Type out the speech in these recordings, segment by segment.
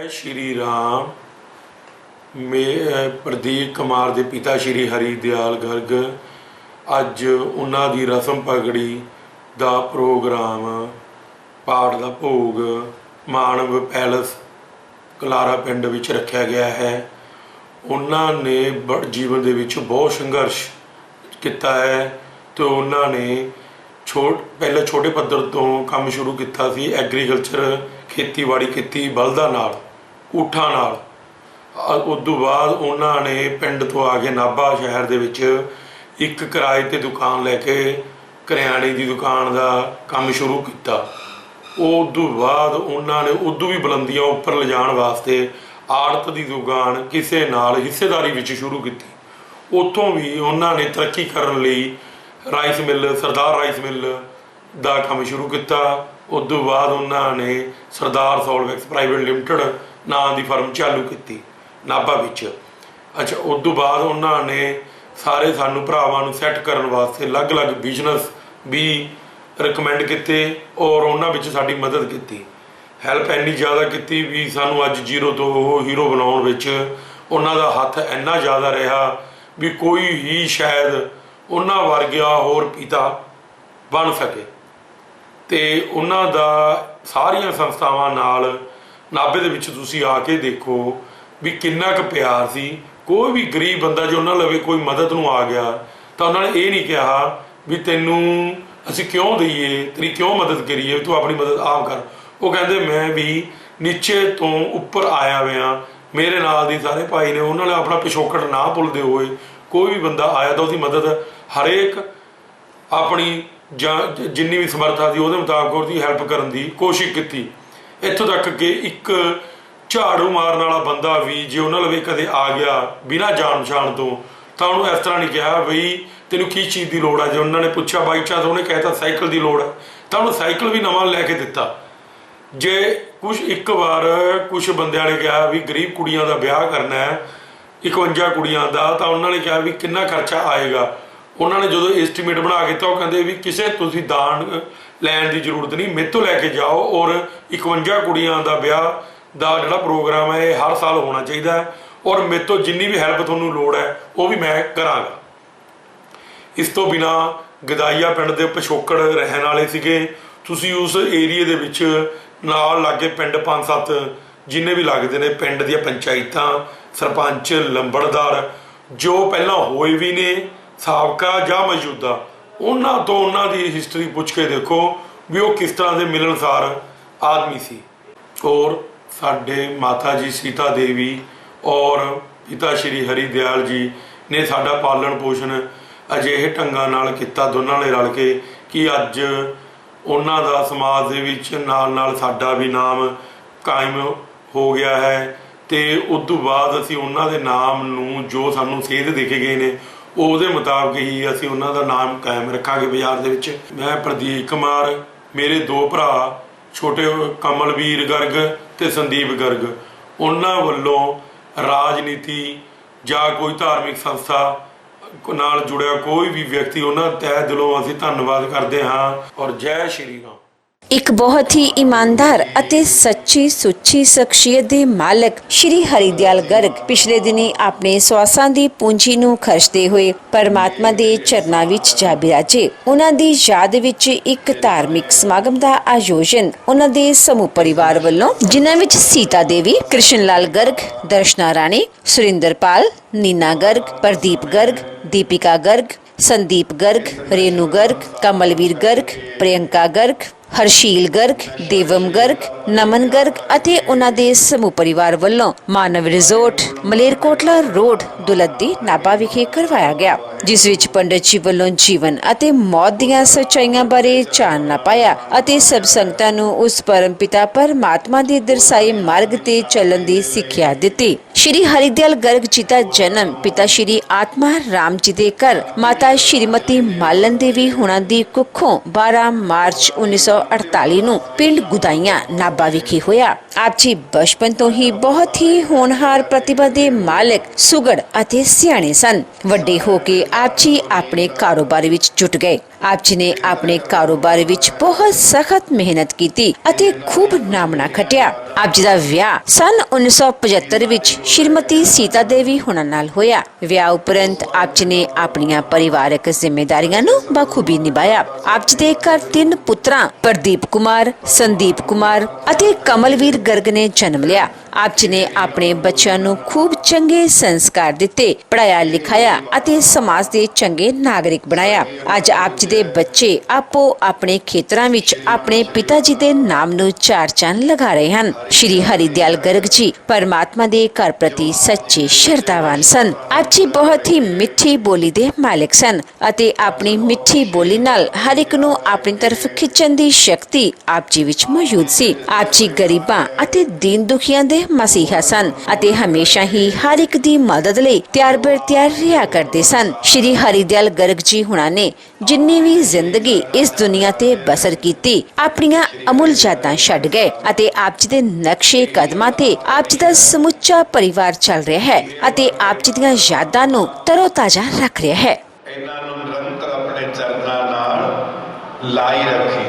श्री राम। प्रदीप कुमार के पिता श्री हरिदयाल गर्ग अज उन्हां दी रसम पगड़ी दा प्रोग्राम पाठ का भोग मानव पैलस कलारा पिंड विच रखा गया है। उन्होंने जीवन दे विच बहुत संघर्ष किया है तो उन्होंने पहले छोटे पद्धर तो काम शुरू किया सी। एग्रीकल्चर खेतीबाड़ी की बलदा नाल ऊठां नाल। उस तो बाद उन्होंने पिंड तो आके नाभा शहर दे विच एक किराए ते दुकान लैके करियाने की दुकान का काम शुरू किया। उस तो बाद उन्होंने उदू भी बुलंदियां उपर ले जाने वास्ते आड़त की दुकान किसी नाल हिस्सेदारी विच शुरू की। उत्थों भी उन्होंने तरक्की करने लई राइस मिल सरदार राइस मिल का काम शुरू किया। उस तो बाद उन्होंने सरदार सॉल्वैक्स प्राइवेट लिमिटेड नाम की फर्म चालू की नाभा विच। अच्छा, उस तो बाद उन्होंने सारे सानू भरावां सैट करने वास्ते अलग अलग बिजनस भी रिकमेंड किए और उन्होंने विच साडी मदद की। हैल्प इन्नी ज़्यादा की भी सानू अज जीरो तो हीरो बनाउण विच उन्हां दा हथ इन्ना ज़्यादा रहा भी कोई ही शायद उन्हां वर्गा होर पिता बन सके। तो उन्हां दा सारियां संस्थावां नाल नाभे दे विच तुसीं आके देखो भी किन्ना क प्यार सी। कोई भी गरीब बंदा जो उन्हां लवे कोई मदद नूं आ गया तो उन्होंने ये नहीं कहा भी तैनूं असीं क्यों दईए, तेरी क्यों मदद करिए, तू अपनी मदद आप कर। वो कहते मैं भी नीचे तो उपर आया हुआ, मेरे नाल दी सारे भाई ने उन्होंने अपना पिछोकड़ ना भुलते हुए कोई भी बंदा आया तो उसकी मदद हरेक अपनी जिन्नी भी समर्था थी उसके मुताबिक उसकी हैल्प करने की कोशिश की। इत्थों तक कि एक झाड़ू मारने वाला बंदा भी जो उन्होंने लवे कदे आ गया बिना जान पछाण तो उन्होंने इस तरह नहीं कहा बई तेनों की चीज़ की लोड़ है। जो उन्होंने पूछा बाई चांस उन्हें कहता साइकिल की लोड़ है तो उन्होंने साइकिल भी नवा लैके दिता। जे कुछ एक बार कुछ बंदियां ने कहा भी गरीब कुड़ियां का ब्याह करना है 51 कुड़ियां का तो उन्होंने कहा भी कितना खर्चा आएगा। उन्होंने जो एस्टीमेट बना के तो कहते भी किसी तुसीं दान लैन की जरूरत नहीं, मेरे तो लैके जाओ और 51 कुड़ियां का ब्याह का जोड़ा प्रोग्राम है हर साल होना चाहिए और मेरे तो जिन्नी भी हैल्प तुहानूं लोड़ है वो भी मैं करांगा। इस तो बिना गदाईया पिंड के पिछोकड़ रहन वाले सीगे। तुसीं उस एरिए दे विच नाल लागे पिंड 5-7 जिन्ने भी लगते हैं पिंड दी पंचायतां सरपंच लंबड़दार जो पहला होए भी ने साबका या मौजूदा उन्हां तो उन्हां दी हिस्टरी पुछ के देखो भी वो किस तरह के मिलनसार आदमी सी। और साडे माता जी सीता देवी और पिता श्री हरिदयाल जी ने साडा पालन पोषण अजिहे ढंगां नाल कीता दोनों ने रल के कि अज उन्हां दा समाज दे विच नाल नाल साडा भी नाम कायम हो गया है। तो उस तो बाद असी उन्हां दे नाम नूं जो सानूं सेध दे के गए ने उहदे मुताबिक ही असी उन्हां दा नाम कायम रखांगे बाजार दे विच। मैं प्रदीप कुमार, मेरे 2 भरा छोटे कमलवीर गर्ग ते संदीप गर्ग, उन्हां वल्लों राजनीति या कोई धार्मिक संस्था नाल जुड़िया कोई भी व्यक्ति उन्हां तह दिलों असीं धन्नवाद करते हाँ। और जय श्री राम। एक बहुत ही ईमानदार ਅਤੇ ਸੱਚੀ ਸੁੱਚੀ ਸ਼ਖਸੀਅਤ ਦੇ ਮਾਲਕ ਸ਼੍ਰੀ ਹਰੀਦਿਆਲ ਗਰਗ ਪਿਛਲੇ ਦਿਨੀ ਆਪਣੇ ਸਵਾਸਾਂ ਦੀ ਪੂੰਜੀ ਨੂੰ ਖਰਚਦੇ ਹੋਏ ਪਰਮਾਤਮਾ ਦੇ ਚਰਨਾਂ ਵਿੱਚ ਜਾ ਬਿਰਾਜੇ। ਉਹਨਾਂ ਦੀ ਯਾਦ ਵਿੱਚ ਇੱਕ ਧਾਰਮਿਕ ਸਮਾਗਮ ਦਾ ਆਯੋਜਨ ਉਹਨਾਂ ਦੇ ਸਮੂਹ ਪਰਿਵਾਰ ਵੱਲੋਂ ਜਿਨ੍ਹਾਂ ਵਿੱਚ ਸੀਤਾ ਦੇਵੀ, ਕ੍ਰਿਸ਼ਨ ਲਾਲ ਗਰਗ, ਦਰਸ਼ਨਾ ਰਾਣੀ, ਸੁਰਿੰਦਰਪਾਲ, नीना गर्ग, प्रदीप गर्ग, दीपिका गर्ग, संदीप गर्ग, रेनू गर्ग, कमलवीर गर्ग, प्रियंका गर्ग, हरशील गर्ग, देवम गर्ग, नमन गर्ग ਅਤੇ ਉਹਨਾਂ ਦੇ ਸਮੂਹ ਪਰਿਵਾਰ ਵੱਲੋਂ ਮਾਨਵ ਰਿਜ਼ੋਰਟ ਮਲੇਰਕੋਟਲਾ ਰੋਡ ਦੁਲੱਦੀ ਨਾਭਾ ਵਿਖੇ ਕਰਵਾਇਆ ਗਿਆ, ਜਿਸ ਵਿੱਚ ਪੰਡਤ ਜੀ ਵੱਲੋਂ ਜੀਵਨ ਅਤੇ ਮੌਤ ਦੀਆਂ ਸੱਚਾਈਆਂ ਬਾਰੇ ਚਾਨਣਾ ਪਾਇਆ ਅਤੇ ਸਭ ਸੰਗਤਾਂ ਨੂੰ ਉਸ ਪਰਮ ਪਿਤਾ ਪਰਮਾਤਮਾ ਦੇ ਦਰਸਾਏ ਮਾਰਗ ਤੇ ਚੱਲਣ ਦੀ ਸਿੱਖਿਆ ਦਿੱਤੀ। श्री हरिदयाल गर्ग जी का जन्म पिता श्री आत्मा राम जी के घर माता श्रीमती मालन देवी हुणां दी कुखों 12 मार्च 1948 नूं पिंड गुदाइयां नाभा विखे होया। आप जी बचपन तो ही बहुत ही होनहार प्रतिभा दे मालिक सुगड़ अते सियाणे सन। वड्डे हो के आप जी अपने कारोबार विच जुट गए। ਆਪ ਜੀ ਨੇ ਆਪਣੇ ਕਾਰੋਬਾਰ ਵਿੱਚ ਬਹੁਤ ਸਖਤ ਮਿਹਨਤ ਕੀਤੀ ਅਤੇ ਖੂਬ ਨਾਮਣਾ ਖੱਟਿਆ। ਆਪ ਜੀ ਦਾ ਵਿਆਹ ਸਨ 1975 ਵਿੱਚ ਸ਼੍ਰੀਮਤੀ ਸੀਤਾ ਦੇਵੀ ਹੁਣਾਂ ਨਾਲ ਹੋਇਆ। ਵਿਆਹ ਉਪਰੰਤ ਆਪ ਜੀ ਨੇ ਆਪਣੀਆਂ ਪਰਿਵਾਰਕ ਜ਼ਿੰਮੇਵਾਰੀਆਂ ਨੂੰ ਬਖੂਬੀ ਨਿਭਾਇਆ। ਆਪ ਜੀ ਦੇ ਘਰ 3 ਪੁੱਤਰਾਂ ਪ੍ਰਦੀਪ ਕੁਮਾਰ, ਸੰਦੀਪ ਕੁਮਾਰ ਅਤੇ ਕਮਲਵੀਰ ਗਰਗ ਨੇ ਜਨਮ ਲਿਆ। ਆਪ ਜੀ ਨੇ ਆਪਣੇ ਬੱਚਿਆਂ ਨੂੰ ਖੂਬ ਚੰਗੇ ਸੰਸਕਾਰ ਦਿੱਤੇ, ਪੜਾਇਆ ਲਿਖਾਇਆ ਅਤੇ ਸਮਾਜ ਦੇ ਚੰਗੇ ਨਾਗਰਿਕ ਬਣਾਇਆ। ਅੱਜ ਆਪ ਜੀ ਦੇ ਬੱਚੇ ਆਪੋ ਆਪਣੇ ਖੇਤਰਾਂ ਵਿੱਚ ਆਪਣੇ ਪਿਤਾ ਜੀ ਦੇ ਨਾਮ ਨੂੰ ਚਾਰ ਚੰਨ ਲਗਾ ਰਹੇ ਹਨ। ਸ਼੍ਰੀ ਹਰੀਦਿਆਲ ਗਰਗ ਜੀ ਪਰਮਾਤਮਾ ਦੇ ਘਰ ਪ੍ਰਤੀ ਸੱਚੇ ਸ਼ਰਧਾਵਾਨ ਸਨ। ਆਪ ਜੀ ਬਹੁਤ ਹੀ ਮਿੱਠੀ ਬੋਲੀ ਦੇ ਮਾਲਕ ਸਨ ਅਤੇ ਆਪਣੀ ਮਿੱਠੀ ਬੋਲੀ ਨਾਲ ਹਰ ਇੱਕ ਨੂੰ ਆਪਣੀ ਤਰਫ ਖਿੱਚਣ ਦੀ ਸ਼ਕਤੀ ਆਪ ਜੀ ਵਿੱਚ ਮੌਜੂਦ ਸੀ। ਆਪ ਜੀ ਗਰੀਬਾਂ ਅਤੇ ਦੀਨ ਦੁਖੀਆਂ ਦੇ ਮਸੀਹਾ ਸਨ ਅਤੇ ਹਮੇਸ਼ਾ ਹੀ ਹਰ ਇੱਕ ਦੀ ਮਦਦ ਲਈ ਤਿਆਰ ਬਰ ਤਿਆਰ ਰਿਹਾ ਕਰਦੇ ਸਨ। ਸ਼੍ਰੀ ਹਰੀਦਿਆਲ ਗਰਗ ਜੀ ਹੁਣਾਂ ਨੇ ਜਿੰਨੀ ਵੀ ਜ਼ਿੰਦਗੀ ਇਸ ਦੁਨੀਆ ਤੇ ਬਸਰ ਕੀਤੀ, ਆਪਣੀਆਂ ਅਮੁੱਲ ਯਾਦਾਂ ਛੱਡ ਗਏ ਅਤੇ ਆਪ ਜੀ ਦੇ ਨਕਸ਼ੇ ਕਦਮਾਂ ਤੇ ਆਪ ਜੀ ਦਾ ਸਮੁੱਚਾ ਪਰਿਵਾਰ ਚੱਲ ਰਿਹਾ ਹੈ ਅਤੇ ਆਪ ਜੀ ਦੀਆਂ ਯਾਦਾਂ ਨੂੰ ਤਰੋ-ਤਾਜ਼ਾ ਰੱਖ ਰਿਹਾ ਹੈ। ਇਹਨਾਂ ਨੂੰ ਨਿਰੰਤਰ ਆਪਣੇ ਚਰਨਾਂ ਨਾਲ ਲਾਈ ਰੱਖੀ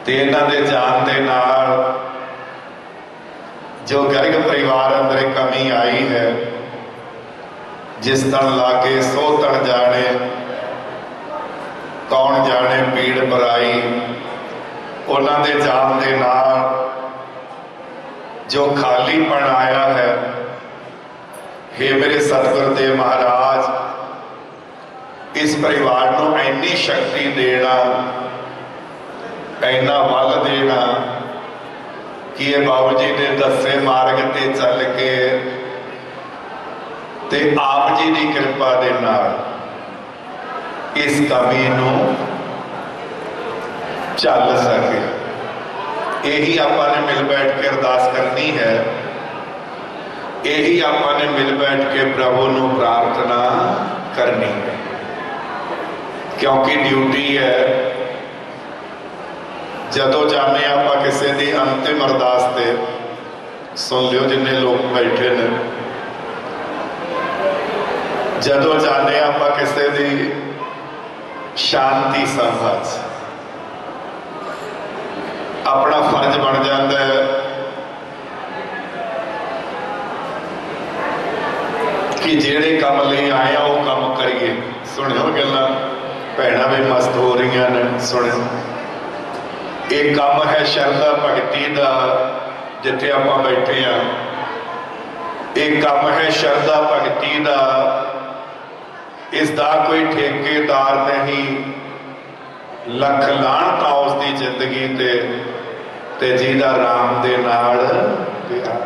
ਤੇ ਇਹਨਾਂ ਦੇ ਜਾਣ ਦੇ ਨਾਲ ਜੋ ਗਰਗ ਪਰਿਵਾਰ ਅੰਦਰ ਕਮੀ ਆਈ ਹੈ, ਜਿਸ ਤਨ ਲਾ ਕੇ ਸੋ ਤਨ ਜਾਣੇ, ਕੌਣ ਜਾਣੇ ਪੀੜ ਬਰਾਈ। ਉਹਨਾਂ ਦੇ ਜਾਣ ਦੇ ਨਾਲ ਜੋ ਖਾਲੀਪਣ ਆਇਆ ਹੈ, हे ਮੇਰੇ ਸਤਿਗੁਰ ਦੇ ਮਹਾਰਾਜ, ਇਸ ਪਰਿਵਾਰ ਨੂੰ ਇੰਨੀ ਸ਼ਕਤੀ ਦੇਣਾ, ਇੰਨਾ ਬਲ ਦੇਣਾ ਕਿ ਇਹ ਬਾਬੂ ਜੀ ਦੇ ਦੱਸੇ ਮਾਰਗ ਤੇ ਚੱਲ ਕੇ ਤੇ ਆਪ ਜੀ ਦੀ ਕਿਰਪਾ ਦੇ ਨਾਲ ਇਸ ਕਮੀ ਨੂੰ ਚੱਲ ਸਕੇ। ਇਹੀ ਆਪਾਂ ਨੇ ਮਿਲ ਬੈਠ ਕੇ ਅਰਦਾਸ ਕਰਨੀ ਹੈ, ਇਹੀ ਆਪਾਂ ਨੇ ਮਿਲ ਬੈਠ ਕੇ ਪ੍ਰਭੂ ਨੂੰ ਪ੍ਰਾਰਥਨਾ ਕਰਨੀ ਹੈ, ਕਿਉਂਕਿ ਡਿਊਟੀ ਹੈ। ਜਦੋਂ ਜਾਣੇ ਆਪਾਂ ਕਿਸੇ ਦੀ ਅੰਤਿਮ ਅਰਦਾਸ ਤੇ, ਸੁਣ ਲਿਓ ਜਿੰਨੇ ਲੋਕ ਬੈਠੇ ਨੇ, ਜਦੋਂ ਜਾਣੇ ਆਪਾਂ ਕਿਸੇ ਦੀ ਸ਼ਾਂਤੀ ਸਭਾ 'ਚ, ਆਪਣਾ ਫਰਜ਼ ਬਣ ਜਾਂਦਾ ਹੈ ਕਿ ਜਿਹੜੇ ਕੰਮ ਲਈ ਆਏ ਆ ਉਹ ਕੰਮ ਕਰੀਏ। ਸੁਣਿਓ ਗੱਲਾਂ, ਭੈਣਾਂ ਵੀ ਮਸਤ ਹੋ ਰਹੀਆਂ ਨੇ, ਸੁਣਿਓ। ਇਹ ਕੰਮ ਹੈ ਸ਼ਰਧਾ ਭਗਤੀ ਦਾ, ਜਿੱਥੇ ਆਪਾਂ ਬੈਠੇ ਆ। ਇਹ ਕੰਮ ਹੈ ਸ਼ਰਧਾ ਭਗਤੀ ਦਾ, ਇਸ ਦਾ ਕੋਈ ਠੇਕੇਦਾਰ ਨਹੀਂ। ਲੱਖ ਲਾਹਨਤਾਂ ਉਸ ਦੀ ਜ਼ਿੰਦਗੀ ਤੇ ਜਿਹਦਾ ਰਾਮ ਦੇ ਨਾਲ ਪਿਆਰ।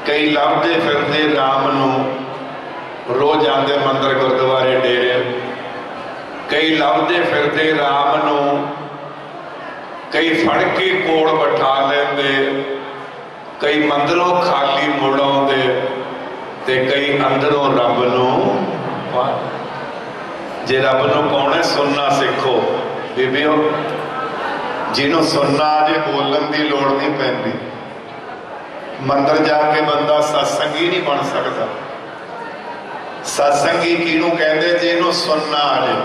ਕਈ ਲੱਭਦੇ ਫਿਰਦੇ ਰਾਮ ਨੂੰ, ਰੋਜ਼ ਜਾਂਦੇ ਮੰਦਰ ਗੁਰਦੁਆਰੇ ਡੇਰੇ। ਕਈ ਲੱਭਦੇ ਫਿਰਦੇ ਰਾਮ ਨੂੰ, ਕਈ ਫੜ ਕੇ ਕੋਲ ਬਿਠਾ ਲੈਂਦੇ, ਕਈ ਮੰਦਰੋਂ ਖਾਲੀ ਮੁੜ ਆਉਂਦੇ ਤੇ ਕਈ ਅੰਦਰੋਂ ਰੱਬ ਨੂੰ। ਜੇ ਰੱਬ ਨੂੰ ਪਾਉਣਾ ਸੁਣਨਾ ਸਿੱਖੋ ਬੀਬੀਓ, ਜਿਹਨੂੰ ਸੁਣਨਾ ਜੇ ਬੋਲਣ ਦੀ ਲੋੜ ਨਹੀਂ ਪੈਂਦੀ। ਮੰਦਰ ਜਾ ਕੇ ਬੰਦਾ ਸਤਸੰਗੀ ਨਹੀਂ ਬਣ ਸਕਦਾ। ਸਤਸੰਗੀ ਕਿਹਨੂੰ ਕਹਿੰਦੇ? ਜਿਹਨੂੰ ਸੁਣਨਾ ਆ ਜੇ।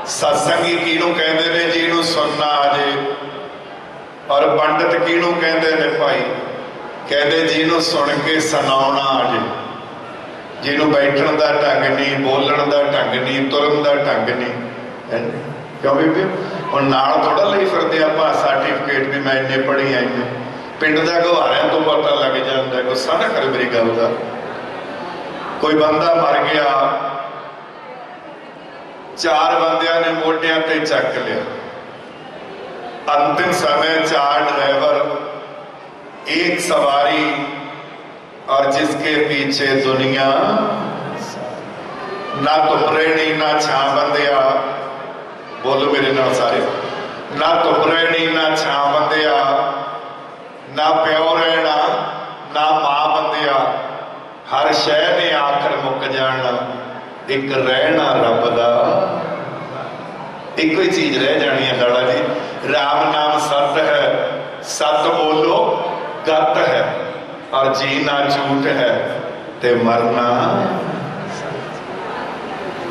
ਸਤਸੰਗੀ ਕਿਹਨੂੰ ਕਹਿੰਦੇ ਨੇ? ਜਿਹਨੂੰ ਸੁਣਨਾ ਆ ਜੇ। ਔਰ ਪੰਡਤ ਕਿਹਨੂੰ ਕਹਿੰਦੇ ਨੇ ਭਾਈ? ਕਹਿੰਦੇ ਜਿਹਨੂੰ ਸੁਣ ਕੇ ਸੁਣਾਉਣਾ ਆ ਜੇ, ਜਿਹਨੂੰ ਬੈਠਣ ਦਾ ਢੰਗ ਨਹੀਂ, ਬੋਲਣ ਦਾ ਢੰਗ ਨਹੀਂ, ਤੁਰਨ ਦਾ ਢੰਗ ਨਹੀਂ। ਕਿਉਂ ਬੀਬੀ? ਹੁਣ ਨਾਲ ਥੋੜਾ ਲਈ ਫਿਰਦੇ ਆਪਾਂ ਸਰਟੀਫਿਕੇਟ ਵੀ ਮੈਂ ਇੰਨੇ ਪੜ੍ਹੀ ਆ, ਇੰਨੇ ਪਿੰਡ ਦਾ ਗੁਹਾਰਿਆਂ ਤੋਂ ਪਤਾ ਲੱਗ ਜਾਂਦਾ। ਗੁੱਸਾ ਨਾ ਕਰ ਮੇਰੀ ਗੱਲ ਦਾ। ਕੋਈ ਬੰਦਾ ਮਰ ਗਿਆ, 4 ਬੰਦਿਆਂ ਨੇ ਮੋਢਿਆਂ ਤੇ ਚੱਕ ਲਿਆ। अंतिम समय 4 ड्राइवर, 1 सवारी और जिसके पीछे दुनिया। ना धुप रहनी ना छां बंदिया, बोलो मेरे नाल सारे। ना धुप रहनी ना छां बंदिया, ना प्यो रहना ना मां बंदिया। हर शह ने आखिर मुक जाना, एक रहना रब दा। एक ही चीज रह जानी है लाला जी, राम नाम सत है, सत बोलो गत है, और जीना झूठ है ते मरना।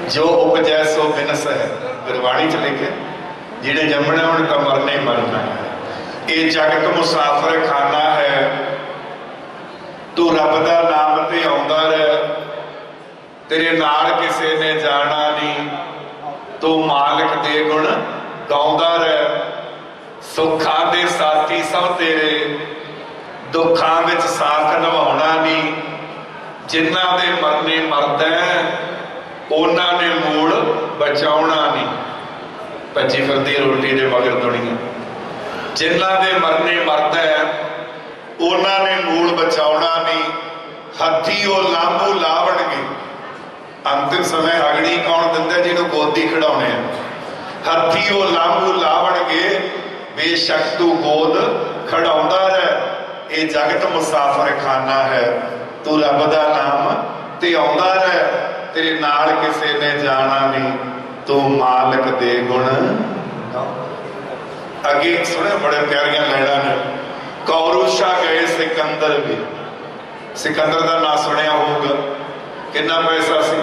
जो उपजै सो बिनस है, गुरबाणी च लिखे जिहड़े जम्मने उन्हें तो मरने ही मरना है। ये जगत मुसाफिर खाना है, तू रब दा नाम ते आउंदा रह, तेरे नाल किसे ने जाना नहीं, तू मालिक दे गुण गाउंदा रह। सुखां दे साथी सब तेरे, दुखां विच साथ निभाउणा नहीं, जिन्हां दे मरने मरदा उन्हां ने मूल बचाउणा नहीं। भज्जी फिरदी रोटी दे मगर दुनिया, जिन्हां दे मरने मरदा उन्हां ने मूल बचाउणा नहीं। हथी वो लांबू लावणगे, अंतिम समय अगड़ी कौन दिंदा जिन्हों गोदी खिडाउणे आ। हथी वो लांबू लावणगे, बेशक तू गोद खड़ाउंदा रह। ये जगत मुसाफिर खाना है, तू रब दा नाम ते आउंदा रह, तेरे नाल किसे ने जाना नहीं, तू मालिक दे गुण। अगे सुने बड़े प्यारियां लैना ने, कौरूशा गए सिकंदर भी। सिकंदर का नाम सुनिया होगा, कितना पैसा सी,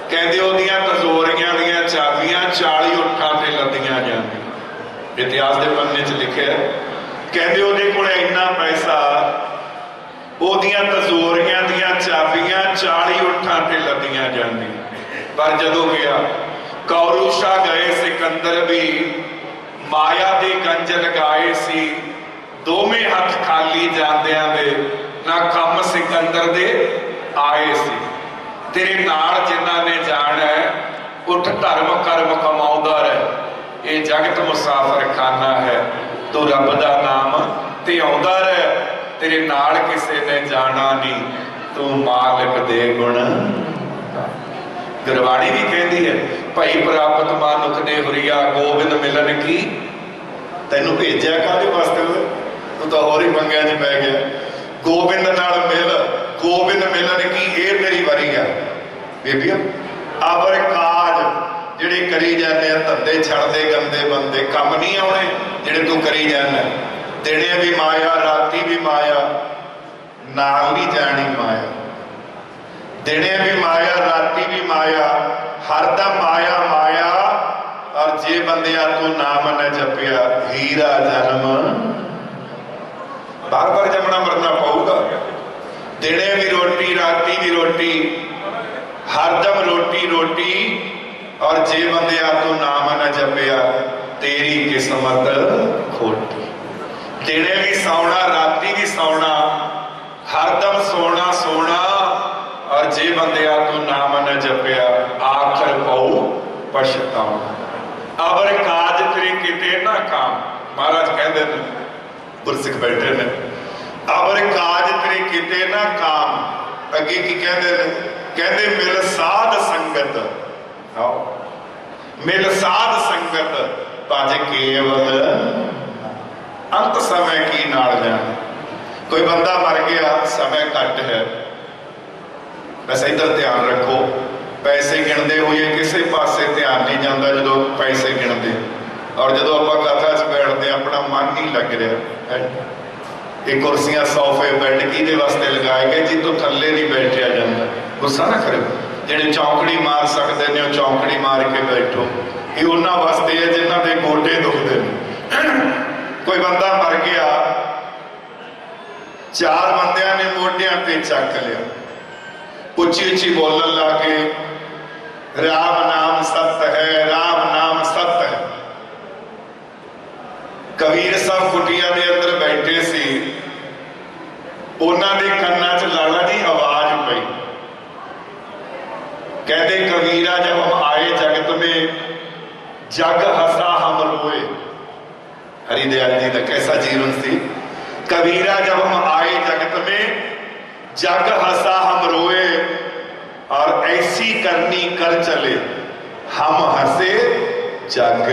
कहते ओदियां तजोरियां दियां चाबियां 40 उठां ते लदियां जांदियां। इतिहास के पन्ने च लिखे कहते ओदे कोल इन्ना पैसा, ओदियां तजोरियां दियां चाबियां 40 उठां ते लदियां जांदियां। पर जदों गया कौरूशा गए सिकंदर भी, माया दे गंज लगाए सी, दोवें हथ खाली जांदियां दे, ना कम सिकंदर दे आए सी। तेरे नाल जिन्हां ने जाना है, उठ धर्म कर्म कमाउंदा रह। ये जगत मुसाफिर खाना है, तू रब दा नाम ते आउंदा रह, तेरे नाल किसे ने जाना नहीं, तू मालिक दे गुण। गुरबाणी भी कहती है, भाई प्राप्त मानुख ने हुरिया, गोबिंद मिलन की। तेनू भेजा काहदे वास्ते, तू तो होर ही पंगिया च पै गया। गोबिंद नाल मिल, गोबिंद मिलन की ये तेरी वारी है। बेबिया अबर काज जिहड़े करी जाने, धंधे छड़दे गंदे बंदे, कम नहीं आने जिहड़े तू करी जाना। दिने भी माया, राती भी माया, नाल भी जानी माया। दिने भी माया, राती भी माया, हरदम माया माया। और जे बंदिया तू नाम न जपिया, हीरा जन्म बार बार जमना मरना पऊगा। दिने भी रोटी, राती भी रोटी, हरदम रोटी रोटी। और जे बंदिया तू नाम न जपिया, तेरी किस्मत खोटी। दिने भी सौना, राती भी सौना, हरदम सोना सोना। और जे बंदिया तू नाम न जपिया, आखिर पऊ पछताउणा। अबर काज तेरे किते ना काम। महाराज कहते हैं, गुरसिख बैठे ने, अबर काज तेरे किते ना काम। अगे की कहते हैं, कहते मिल साध संगत, मिल साध संगत भज केवल। अंत समय की नाल जाने। कोई बंदा मर गया, समय घट है, बस इधर ध्यान रखो। पैसे गिणते हुए किसी पासे ध्यान नहीं जाता जो पैसे गिणते, और जो आप कथा च बैठते अपना मन नहीं लग रहा। ये कुर्सियां सोफे बैड किहदे वास्ते लगाए गए, जितों थल्ले नहीं बैठा जाता। गुस्सा ना करो, जिहड़े चौंकड़ी मार सकते हैं चौंकड़ी मार के बैठो। ये उन्हां वास्ते है जिन्हां दे गोडे दुखते हैं। कोई बंदा मर गया, 4 बंदियां ने मोढियां ते चक लिया, उच्ची उच्ची बोलन लगे, राम नाम सत्य है, राम नाम सत्य है। कबीर साहब कुटिया के अंदर बैठे सी, उन्हां दे कन्नां च लाला जी आवाज पई। कहते कबीरा जब हम आए जगत में, जग हंसा हम रोए। हरिदयाल जी का कैसा जीवन सी। कबीरा जब हम आए जगत में, जग हंसा हम रोए। और ऐसी करनी कर चले, हम हंसे जग।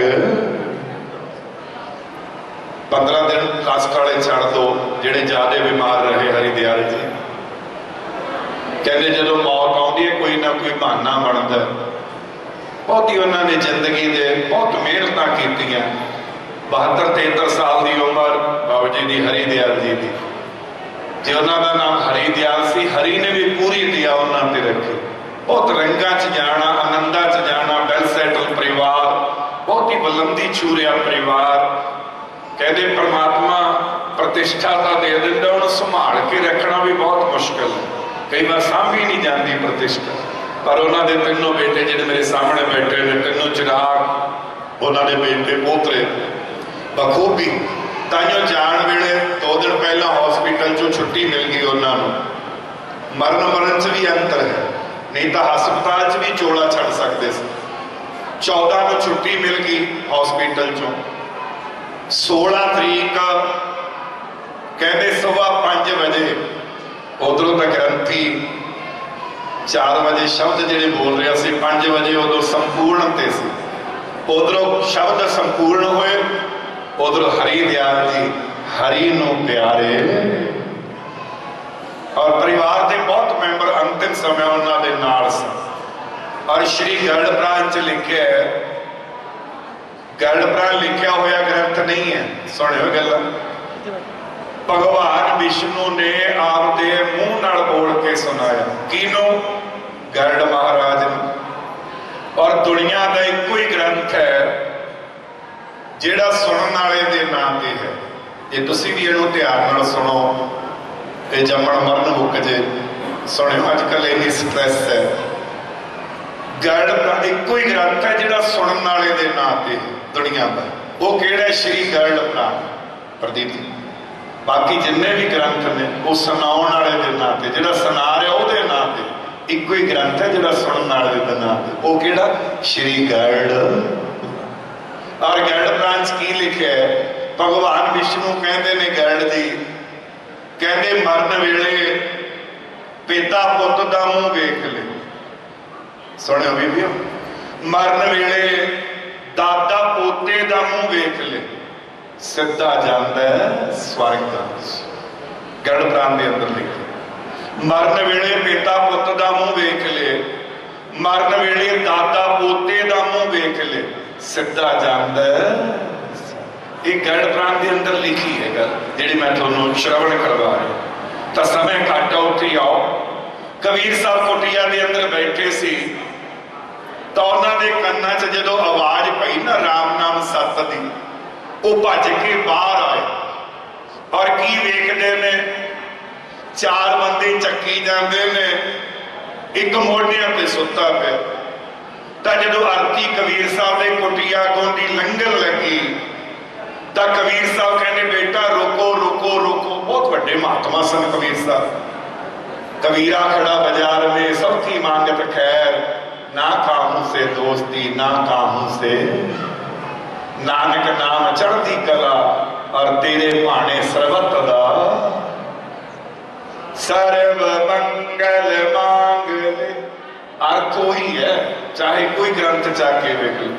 15 दिन कासकाले छड़ दो जेडे ज्यादा बीमार रहे। हरिदयाल जी कहते जो मौत आती है, कोई ना कोई बहाना बनता। बहुत ही उन्होंने जिंदगी दे बहुत मेहनत की। 72-73 साल की उम्र बाबा जी की, हरिदयाल जी की। जो उन्होंने नाम हरिदयाल सी, हरि ने भी पूरी दया उन्होंने रखी। बहुत रंगा च जाना, आनंदा च जाना, वेल सैटल परिवार, बहुत ही बुलंदी छूरिया परिवार। कहते परमात्मा प्रतिष्ठा तो दे दिंदा, उन्हें संभाल के रखना भी बहुत मुश्किल है, कई बार सामभी नहीं जाती प्रतिष्ठा। पर उन्होंने तीनों बेटे जिहड़े मेरे सामने बैठे ने, तीनों चिराग उन्होंने बेटे पोतरे बखूबी ताइयों जान वेले 2 दिन पहला हॉस्पिटल चो छुट्टी मिल गई उन्होंने। मरण मरण च भी अंतर है, नहीं तो हस्पताल च भी चोला छड़ सकते थे। 14 को छुट्टी मिल गई हॉस्पिटल चो। 16 तरीक कहते सुबह 5 बजे उधरों तो ग्रंथी 4 बजे शब्द जिहड़े बोल रहा सी, 5 बजे उदों संपूर्ण ते सी, उधरों शब्द संपूर्ण हुए। उधर हरी दयाल जी हरी नू प्यारे और परिवार के बहुत मैंबर अंतिम समय उन्होंने नाल सन। और श्री गरुड़ पुराण च लिखे, गरुड़ पुराण लिखा हुआ ग्रंथ नहीं है, सुनियो गल्लां। भगवान विष्णु ने आपदे मुंह नाल बोल के सुनाया, किनों? गरुड़ महाराज ने। और दुनिया का एको ही ग्रंथ है जिहड़ा सुनने वाले दे नाम ते है। जे तुसीं भी इहनूं ध्यान नाल सुनो ते जम्मण मरण मुक जे। सुनियो, अजकल इन्नी स्ट्रैस है। गरुड़ पुराण एको ही ग्रंथ है जिहड़ा सुनने वाले दे नाम ते है दुनिया का। वो किहड़ा? श्री गरुड़ पुराण प्रदीप जी। बाकी जिन्ने भी ग्रंथ ने वो सुनाउण वाले दे नाम ते, जिहड़ा सुना रहा उहदे नाम ते एको ही ग्रंथ है जिहड़ा सुनने वाले दे नाम ते। वो किहड़ा? श्री गरुड़। और गरुड़ पुराण की लिखे है, भगवान विष्णु कहते ने गरुड़ जी, कहते मरण वेले पिता पुत दा मुंह वेख ले। सुनियो बीबियो, मरण वेले दादा पोते दा मुंह वेख ले, सीधा जांदा है स्वर्ग। गरुड़ पुराण दे अंदर लिखे, मरण वेले पिता पुत दा मुंह वेख ले, मरण वेले दादा पोते दा मुंह वेख ले, सीधा जांदा है। एक गरुड़ पुराण के अंदर लिखी है गल जी, मैं थोनों श्रवण करवा रहा। तो समय घट उठ आओ। कबीर साहब कुटिया के अंदर बैठे सी, तो उन्होंने कन्ना च जो आवाज पई ना राम नाम सत दी, वो भज के बाहर आए। और की वेखते ने? 4 बंदे चक्की जाते ने, एक मोढियां ते सुता पे। तो जो आरती कबीर साहब ने कुटिया गोंदी लंघन लगी, तो कबीर साहब कहने बेटा रुको रुको रुको। बहुत बड़े महात्मा सन कबीर साहब। कबीरा खड़ा बाजार में सबकी मांगत खैर, ना काहू से दोस्ती ना काहू से, नानक नाम चढ़ती कला और तेरे भाने सर्वत दा, सर्व मंगल मांग ले। अर्थ वही है, चाहे कोई ग्रंथ चाके वेख लो,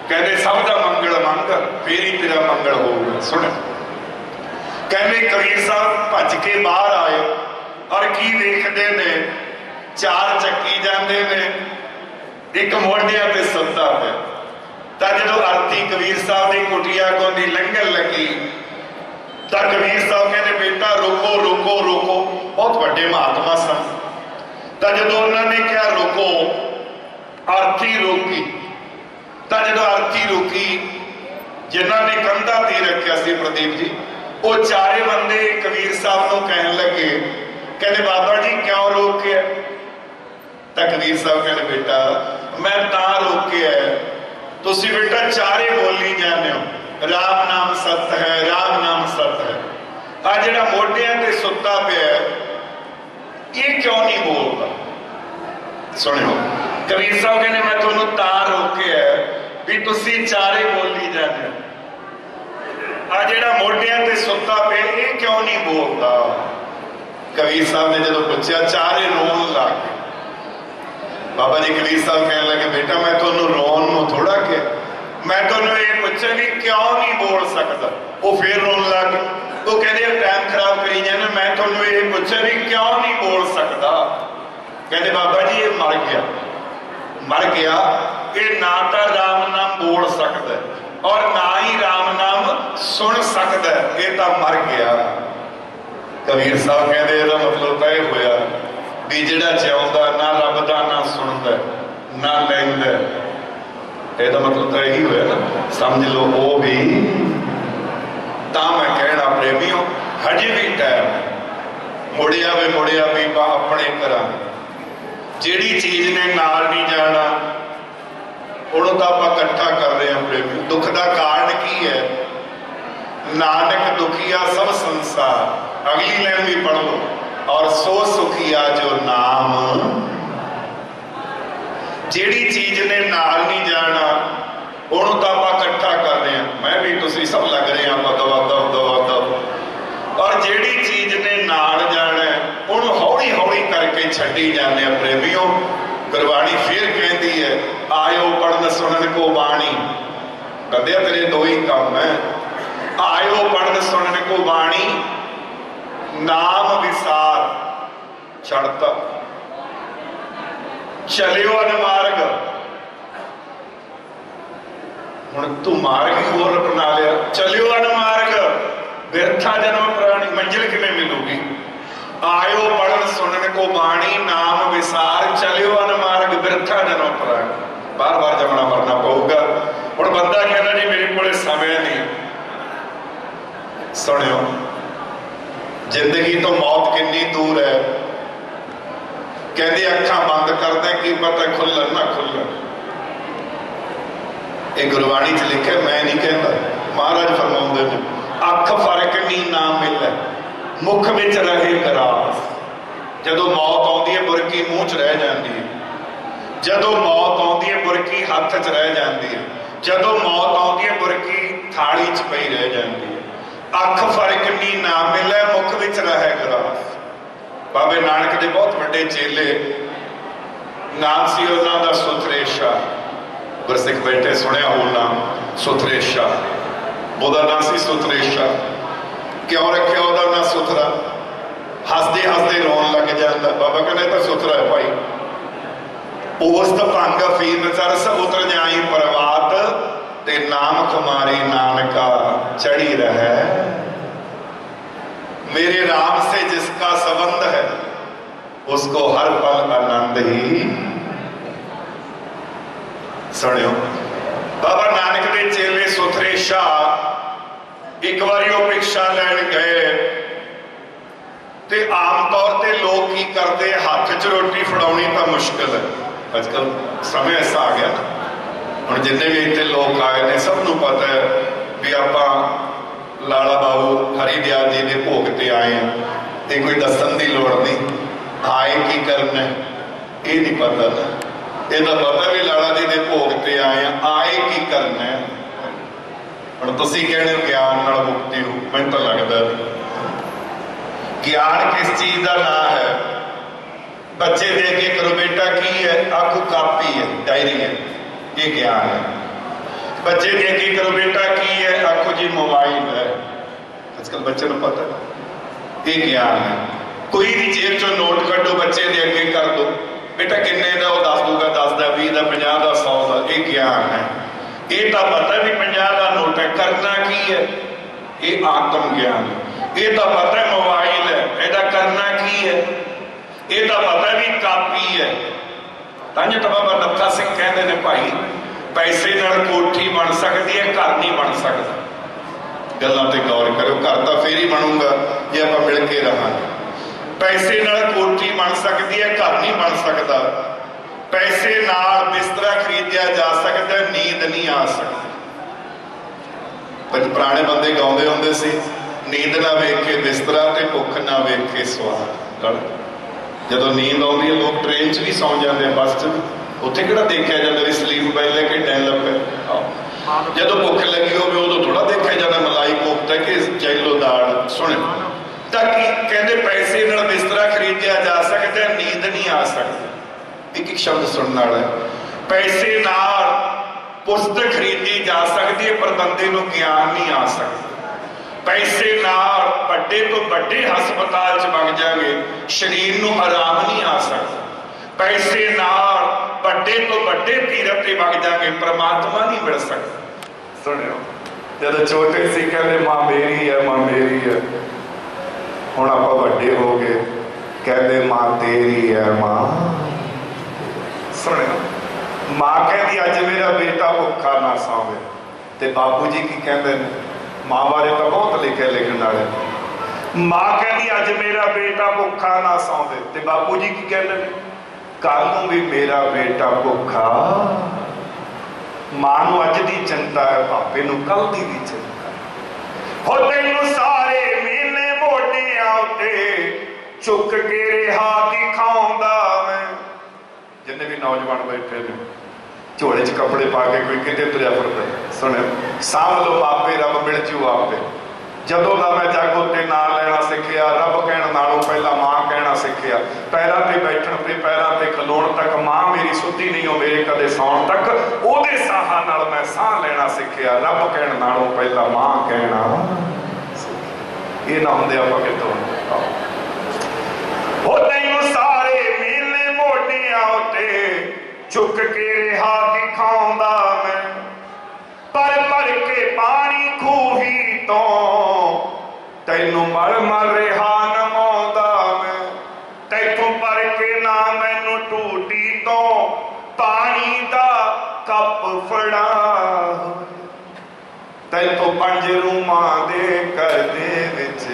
कहते सब का मंगल मंग फिर ही तेरा मंगल होगा। सुन, कहते कबीर साहब भज के बाहर आए और की वेखते ने? 4 चक्की जाते ने, एक मोढियां ते सुता पे। तो जो आरती कबीर साहब की कुटिया गोंदी लंघन लगी, तो कबीर साहब कहते बेटा रुको रुको रुको। बहुत बड़े महात्मा सन। तो जो उन्होंने क्या रुको, आरती रोकी। तो जो आरती रोकी, जिन्होंने कंधा दे रखा सी प्रदीप जी, वो 4 बंदे कबीर साहब को कहन लगे, कहते बाबा जी क्यों रोके? तो कबीर साहब कहते बेटा मैं ता रोके है, तुसी बेटा 4 बोली जाने हो, राम नाम सत है, राम नाम सत है। आ जिहड़ा मोढियां ते सुता पिया ये क्यों नहीं बोलता? सुनियो, कबीर साहब कहने मैं तुहानू तां रोके है भी तुसी 4 बोली जाने हो, आ जिहड़ा मोढियां ते सुता पिया ये क्यों नहीं बोलता? कबीर साहब ने जो पूछा 4 रोन लग गए। बाबा जी कबीर साहब कहने लगे बेटा मैं तुहानू रोन नूं थोड़ा के, मैं तुहानू ये पूछा कि क्यों नहीं बोल सकता? वो फिर रोन लग गए। वो कहते टाइम खराब करी जाने, मैं तुहानू ये पूछा भी क्यों नहीं बोल सकता? कहते बाबा जी ये मर गया, मर गया, ये ना तो राम नाम बोल सकता है और ना ही राम नाम सुन सकता है, ये तो मर गया। कबीर साहब कहते मतलब तय होया ਵੀ ਜਿਹੜਾ ਜਿਉਂਦਾ ਨਾ ਲੱਭਦਾ ਨਾ ਸੁਣਦਾ ਨਾ ਲੈਂਦਾ, ਇਹਦਾ ਮਤਲਬ ਤਾਂ ਇਹੀ ਹੋਇਆ ਨਾ, ਸਮਝ ਲਓ ਉਹ ਵੀ। ਤਾਂ ਮੈਂ ਕਹਿਣਾ ਪ੍ਰੇਮੀਓ, ਹਜੇ ਵੀ ਟਾਈਮ ਮੁੜਿਆ ਵੀ ਆਪਣੇ ਘਰਾਂ। ਜਿਹੜੀ ਚੀਜ਼ ਨੇ ਨਾਲ ਨਹੀਂ ਜਾਣਾ ਉਹਨੂੰ ਤਾਂ ਆਪਾਂ ਇਕੱਠਾ ਕਰ ਰਹੇ ਹਾਂ ਪ੍ਰੇਮੀਓ। ਦੁੱਖ ਦਾ ਕਾਰਨ ਕੀ ਹੈ? ਨਾਨਕ ਦੁਖੀਆ ਸਭ ਸੰਸਾਰ, ਅਗਲੀ ਲਾਈਨ ਵੀ ਪੜ੍ਹ ਲਓ, ਔਰ ਸੋ ਸੁਖੀਆ ਜੋ ਨਾਮ। ਜਿਹੜੀ ਚੀਜ਼ ਨੇ ਨਾਲ ਨਹੀਂ ਜਾਣਾ ਉਹਨੂੰ ਤਾਂ ਆਪਾਂ ਇਕੱਠਾ ਕਰ ਰਹੇ ਹਾਂ, ਮੈਂ ਵੀ ਤੁਸੀਂ ਸਭ ਲੱਗ ਰਹੇ ਹਾਂ ਆਪਾਂ ਦਵਾ। ਔਰ ਜਿਹੜੀ ਚੀਜ਼ ਨੇ ਨਾਲ ਜਾਣਾ ਉਹਨੂੰ ਹੌਲੀ ਹੌਲੀ ਕਰਕੇ ਛੱਡੀ ਜਾਂਦੇ ਆ ਪ੍ਰੇਮੀਓ। ਗੁਰਬਾਣੀ ਫਿਰ ਕਹਿੰਦੀ ਹੈ, ਆਇਓ ਪੜਨ ਸੁਣਨ ਕੋ ਬਾਣੀ। ਕਹਿੰਦੇ ਤੇਰੇ ਦੋ ਹੀ ਕੰਮ ਹੈ, ਆਇਓ ਪੜਨ ਸੁਣਨ ਕੋ ਬਾਣੀ, ਨਾਮ ਵਿਸਾਰ ਛੱਡਤਾ, ਚਲਿਓ ਅਨਮਾਰਗ। ਹੁਣ ਤੂੰ ਮਾਰਗ ਹੀ ਹੋਰ ਬਣਾ ਲਿਆ, ਚਲਿਓ ਅਨਮਾਰਗ, ਬਿਰਥਾ ਜਨਮ ਪ੍ਰਾਣੀ, ਮੰਜ਼ਿਲ ਕਿਵੇਂ ਮਿਲੂਗੀ? ਆਇਓ ਪੜਨ ਸੁਣਨ ਕੋ ਬਾਣੀ, ਨਾਮ ਵਿਸਾਰ, ਚਲਿਓ ਅਨਮਾਰਗ, ਬਿਰਥਾ ਜਨਮ ਪ੍ਰਾਣੀ। ਬਾਰ-ਬਾਰ ਜਮਣਾ ਮਰਨਾ ਪਊਗਾ। ਹੁਣ ਬੰਦਾ ਕਹਿੰਦਾ ਜੀ ਮੇਰੇ ਕੋਲੇ ਸਮੇਂ ਨਹੀਂ। ਸੁਣਿਓ, ਜ਼ਿੰਦਗੀ ਤੋਂ ਮੌਤ ਕਿੰਨੀ ਦੂਰ ਹੈ। ਕਹਿੰਦੇ ਅੱਖਾਂ ਬੰਦ ਕਰਦੇ ਕੀ ਪਤਾ ਖੁੱਲਣ ਨਾ ਖੁੱਲਣ। ਇਹ ਗੁਰਬਾਣੀ 'ਚ ਲਿਖਿਆ, ਮੈਂ ਨਹੀਂ ਕਹਿੰਦਾ, ਮਹਾਰਾਜ ਫਰਮਾਉਂਦੇ ਨੇ, ਅੱਖ ਫਰਕ ਨਹੀਂ ਨਾ ਮਿਲੇ, ਮੁਖ ਵਿੱਚ ਰਹੇ ਗਰਾਸ। ਜਦੋਂ ਮੌਤ ਆਉਂਦੀ ਹੈ ਬੁਰਕੀ ਮੂੰਹ 'ਚ ਰਹਿ ਜਾਂਦੀ ਹੈ, ਜਦੋਂ ਮੌਤ ਆਉਂਦੀ ਹੈ ਬੁਰਕੀ ਹੱਥ 'ਚ ਰਹਿ ਜਾਂਦੀ ਹੈ, ਜਦੋਂ ਮੌਤ ਆਉਂਦੀ ਹੈ ਬੁਰਕੀ ਥਾਲੀ 'ਚ ਪਈ ਰਹਿ ਜਾਂਦੀ ਹੈ। ਅੱਖ ਫਰਕ ਨਹੀਂ ਨਾ ਮਿਲੇ, ਮੁਖ ਵਿੱਚ ਰਹੇ ਗਰਾਸ। ਬਾਬੇ ਨਾਨਕ ਦੇ ਬਹੁਤ ਵੱਡੇ ਚੇਲੇ, ਨਾਮ ਸੀ ਉਹਨਾਂ ਦਾ ਸੁਥਰੇਸ਼ਾ। ਗੁਰਸਿੱਖ ਬੈਠੇ ਸੁਣਿਆ ਹੋਊ ਨਾਮ ਸੁਥਰੇਸ਼ਾ। ਉਹਦਾ ਨਾਂ ਸੀ ਸੁਥਰੇਸ਼ਾ। ਕਿਉਂ ਰੱਖਿਆ ਉਹਦਾ ਨਾਂ ਸੁਥਰਾ? ਹੱਸਦੇ ਹੱਸਦੇ ਰੋਣ ਲੱਗ ਜਾਂਦਾ। ਬਾਬਾ ਕਹਿੰਦਾ ਤਾਂ ਸੁਥਰਾ ਹੈ ਭਾਈ। ਉਸਤ ਭੰਗ ਫੀਨ ਚਰਸ ਉਤਰ ਜਾਈ ਪ੍ਰਵਾਤ, ਤੇ ਨਾਮ ਖੁਮਾਰੀ ਨਾਨਕਾ ਚੜੀ ਰਹਿ। मेरे राम से जिसका संबंध है उसको हर पल आनंद ही। सुनियो, बाबा नानक के चेले सुथरे शाह एक बार भिक्षा लैन गए ते आम तौर ते लोग की करते, हाथ च रोटी फड़ाउणी तो मुश्किल है। अजकल समय ऐसा आ गया ना, हुण जिन्ने भी इत्थे लोग आए ने सब नूं पता है भी आपां लाला बाबू हरिदयाल जी के भोग ते आए हैं, ते कोई दसन की लोड़ नहीं। आए की करना ये नहीं पता ना, ये तो पता भी लाला जी के भोग ते आए हैं, आए की करना। हुण तुसीं कहणे हो ज्ञान नाल मुक्ति हो, मैनूं तां लगदा ज्ञान किस चीज़ का नाम है? बच्चे दे के करो बेटा की है, आखो कापी है, डायरी है, ये ज्ञान है। बच्चे दे के करो बेटा की है, आखो जी मोबाइल है। आजकल बच्चे को पता है, ये ज्ञान है। कोई भी जेब चो नोट कड्डो, बच्चे दे अगे कर दो, बेटा किन्ने दा, वो दस दूगा, 10 दा, 20 दा, 50 दा, 100 दा, ये ज्ञान है। ये तो पता भी 50 का नोट है, करना की है, ये आत्म ज्ञान है। ये तो पता है मोबाइल है, ਇਹਦਾ करना की है, ये तो पता भी कापी है। तां तो बाबा दत्ता सिंह कहते हैं भाई, पैसे नाल कोठी बन सकती है, घर नहीं बन सकता। गल्लां ते गौर करो, घर तो फिर ही बनूंगा जे आपां मिल के रहांगे। पैसे नाल कोठी बन सकती है, घर नहीं बन सकता। पैसे नाल बिस्तरा खरीदिया जा सकता, नींद नहीं आ सकती। पर पुराने बंदे गाउंदे हुंदे सी, नींद ना वेख के बिस्तरा ते भुख ना वेख के स्वाद। जदों नींद आउंदी है लोग ट्रेन च भी सौ जाते, बस च भी, उत्थे किहड़ा देखा जाता भी स्लीप पै लेके डैन लपे। जदों भुख लगी हो उदों थोड़ा देखा जाता मलाई कोफ्ता कि जैलो दाल। सुने ताकि कहते पैसे नाल बिस्तरा खरीदिया जा सकता, नींद नहीं आ सकती। एक एक शब्द सुनने वाला है। पैसे नाल पुस्तक खरीदी जा सकती है, पर बंदे नूं ज्ञान नहीं आ सकता। पैसे नाल बड़े तो बड़े हस्पताल च वग जाएंगे, शरीर नूं आराम नहीं आ सकता। पैसे नाल बड़े तो बड़े तीरथ ते वग जाएंगे, परमात्मा नहीं मिल सकता। सुनियो, जब छोटे सी कहते मां मेरी है, मां मेरी है, हुण आपां वड्डे हो गए, कहते मां तेरी है मां। सुने, मां कहती अज मेरा बेटा भुखा ना सौवे, ते बापू जी की कहते हैं, मां बारे तो बहुत लिखे लिखने वाले। मां कहती अज मेरा बेटा भुखा ना सौवे, ते बापू जी की कहते हैं, कल नूं भी मेरा बेटा भुखा। मां नूं अज दी चिंता है, पापे नूं कल दी भी चिंता है। हो तैनूं सारे मेले मोढियां उत्ते चुक के रिहा दिखाउंदा मैं। जिन्ने भी नौजवान बैठे ने झोले च कपड़े पा के कोई किते तुरिया फिरदा, सुने सामभ लो मापे, रब मिल जू आपे। जदों दा मैं जग उत्ते नां लेना सिखिया, रब कहण नालों पहला मां कहना सिखिया। पैरां ते बैठण ते पैरां ते खलोण तक मां मेरी सुधी नहीं हो मेरे कदे सौण तक, ओदे साहां नाल मैं साह लेना सिखिया। रब कहण नालों पहला मां कहना ये ना हुंदे आपां कितों। हो तैनूं सारे मेले मोढियां उत्ते चुक के रिहा दिखाउंदा मैं, पर भर के पानी खूही तो तैनूं मर मर रिहा नमाउंदा मैं। तैथों भर के ना मैनूं टूटी तो पानी दा कप फड़ा, तैथों 5 रूमां दे घर दे विच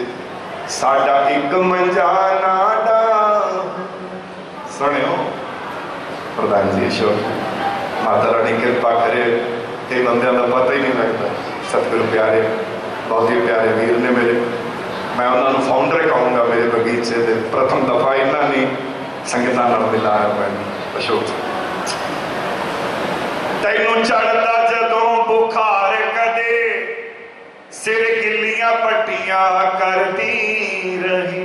साडा एक मंजा ना डा। सुनियो प्रधान जी, शोर माता रानी कृपा करे, कई बंदियां का पता ही नहीं लगता। सतगुरु प्यारे, बहुत ही प्यारे वीर ने मेरे, मैं उन्होंने फाउंडर कहूँगा मेरे बगीचे के। प्रथम दफा इन्हों ने संगतां नाल मिलाया मैनूं। अशोक तैनूं चढ़दा जदों बुखार कदे सिर गिल्लियां पट्टियां करदी रही।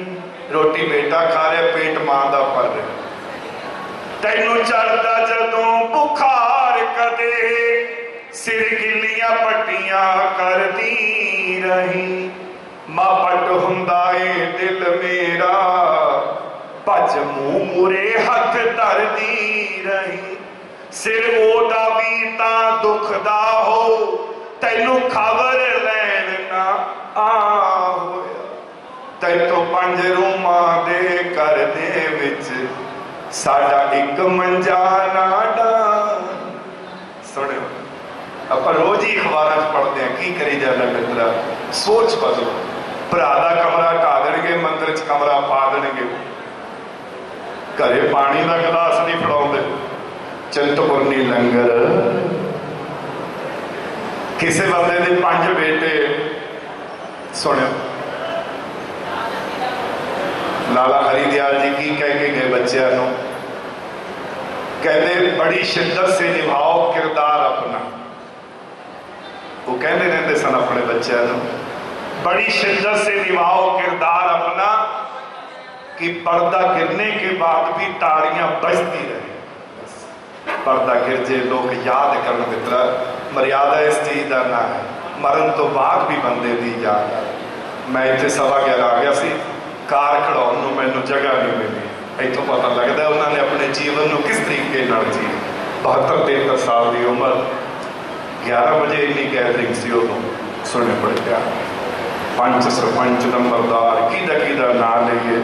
रोटी बेटा खा रहा, पेट मां दा भर रहा। तैनूं चढ़दा जदों बुखार कदे सिर गिल्लियां पट्टियां करदी रही। मां पट हुंदा ए दिल मेरा, भज मूंह मुरे हथ धरदी रही। सिर ओदा भी तां दुखदा हो, तैनूं खबर लैण ना आ होया। तैथों 5 रूमां दे घर दे विच साडा एक मंजा ना डा। सुनियो, आप रोज ही अखबार पढ़ते हैं, की करी जाना मित्रा। सोच बदलो, भरा का कमरा ढा देणगे, मंदिर च कमरा पा देणगे, घरे पानी का गिलास नहीं फड़ाउंदे। चिंतपुरनी लंगर, किसी बंदे दे 5 बेटे। सुनियो, लाला हरिदयाल जी की कह के गए बच्चों को, कहते बड़ी शिद्दत से निभाओ किरदार अपना। वो कहते रहते सन अपने बच्चों को, बड़ी शिद्दत से निभाओ किरदार अपना, कि पर्दा गिरने के बाद भी ताड़ियां बजती रहे। पर्दा गिर जे लोग याद करन मित्रा, मर्यादा इस चीज का ना है, मरण तो बाद भी बंदे की याद है। मैं इतने 11:15 आ गया सी, कार खड़ाउण नूं मैनूं जगह नहीं मिली। इतों पता लगता है उन्होंने अपने जीवन को किस तरीके जी। 72-73 साल की उम्र, 11 बजे इन्नी गैदरिंग सी उदों। सुने बड़े प्यार, पंच सरपंच नंबरदार किदा ना लईए,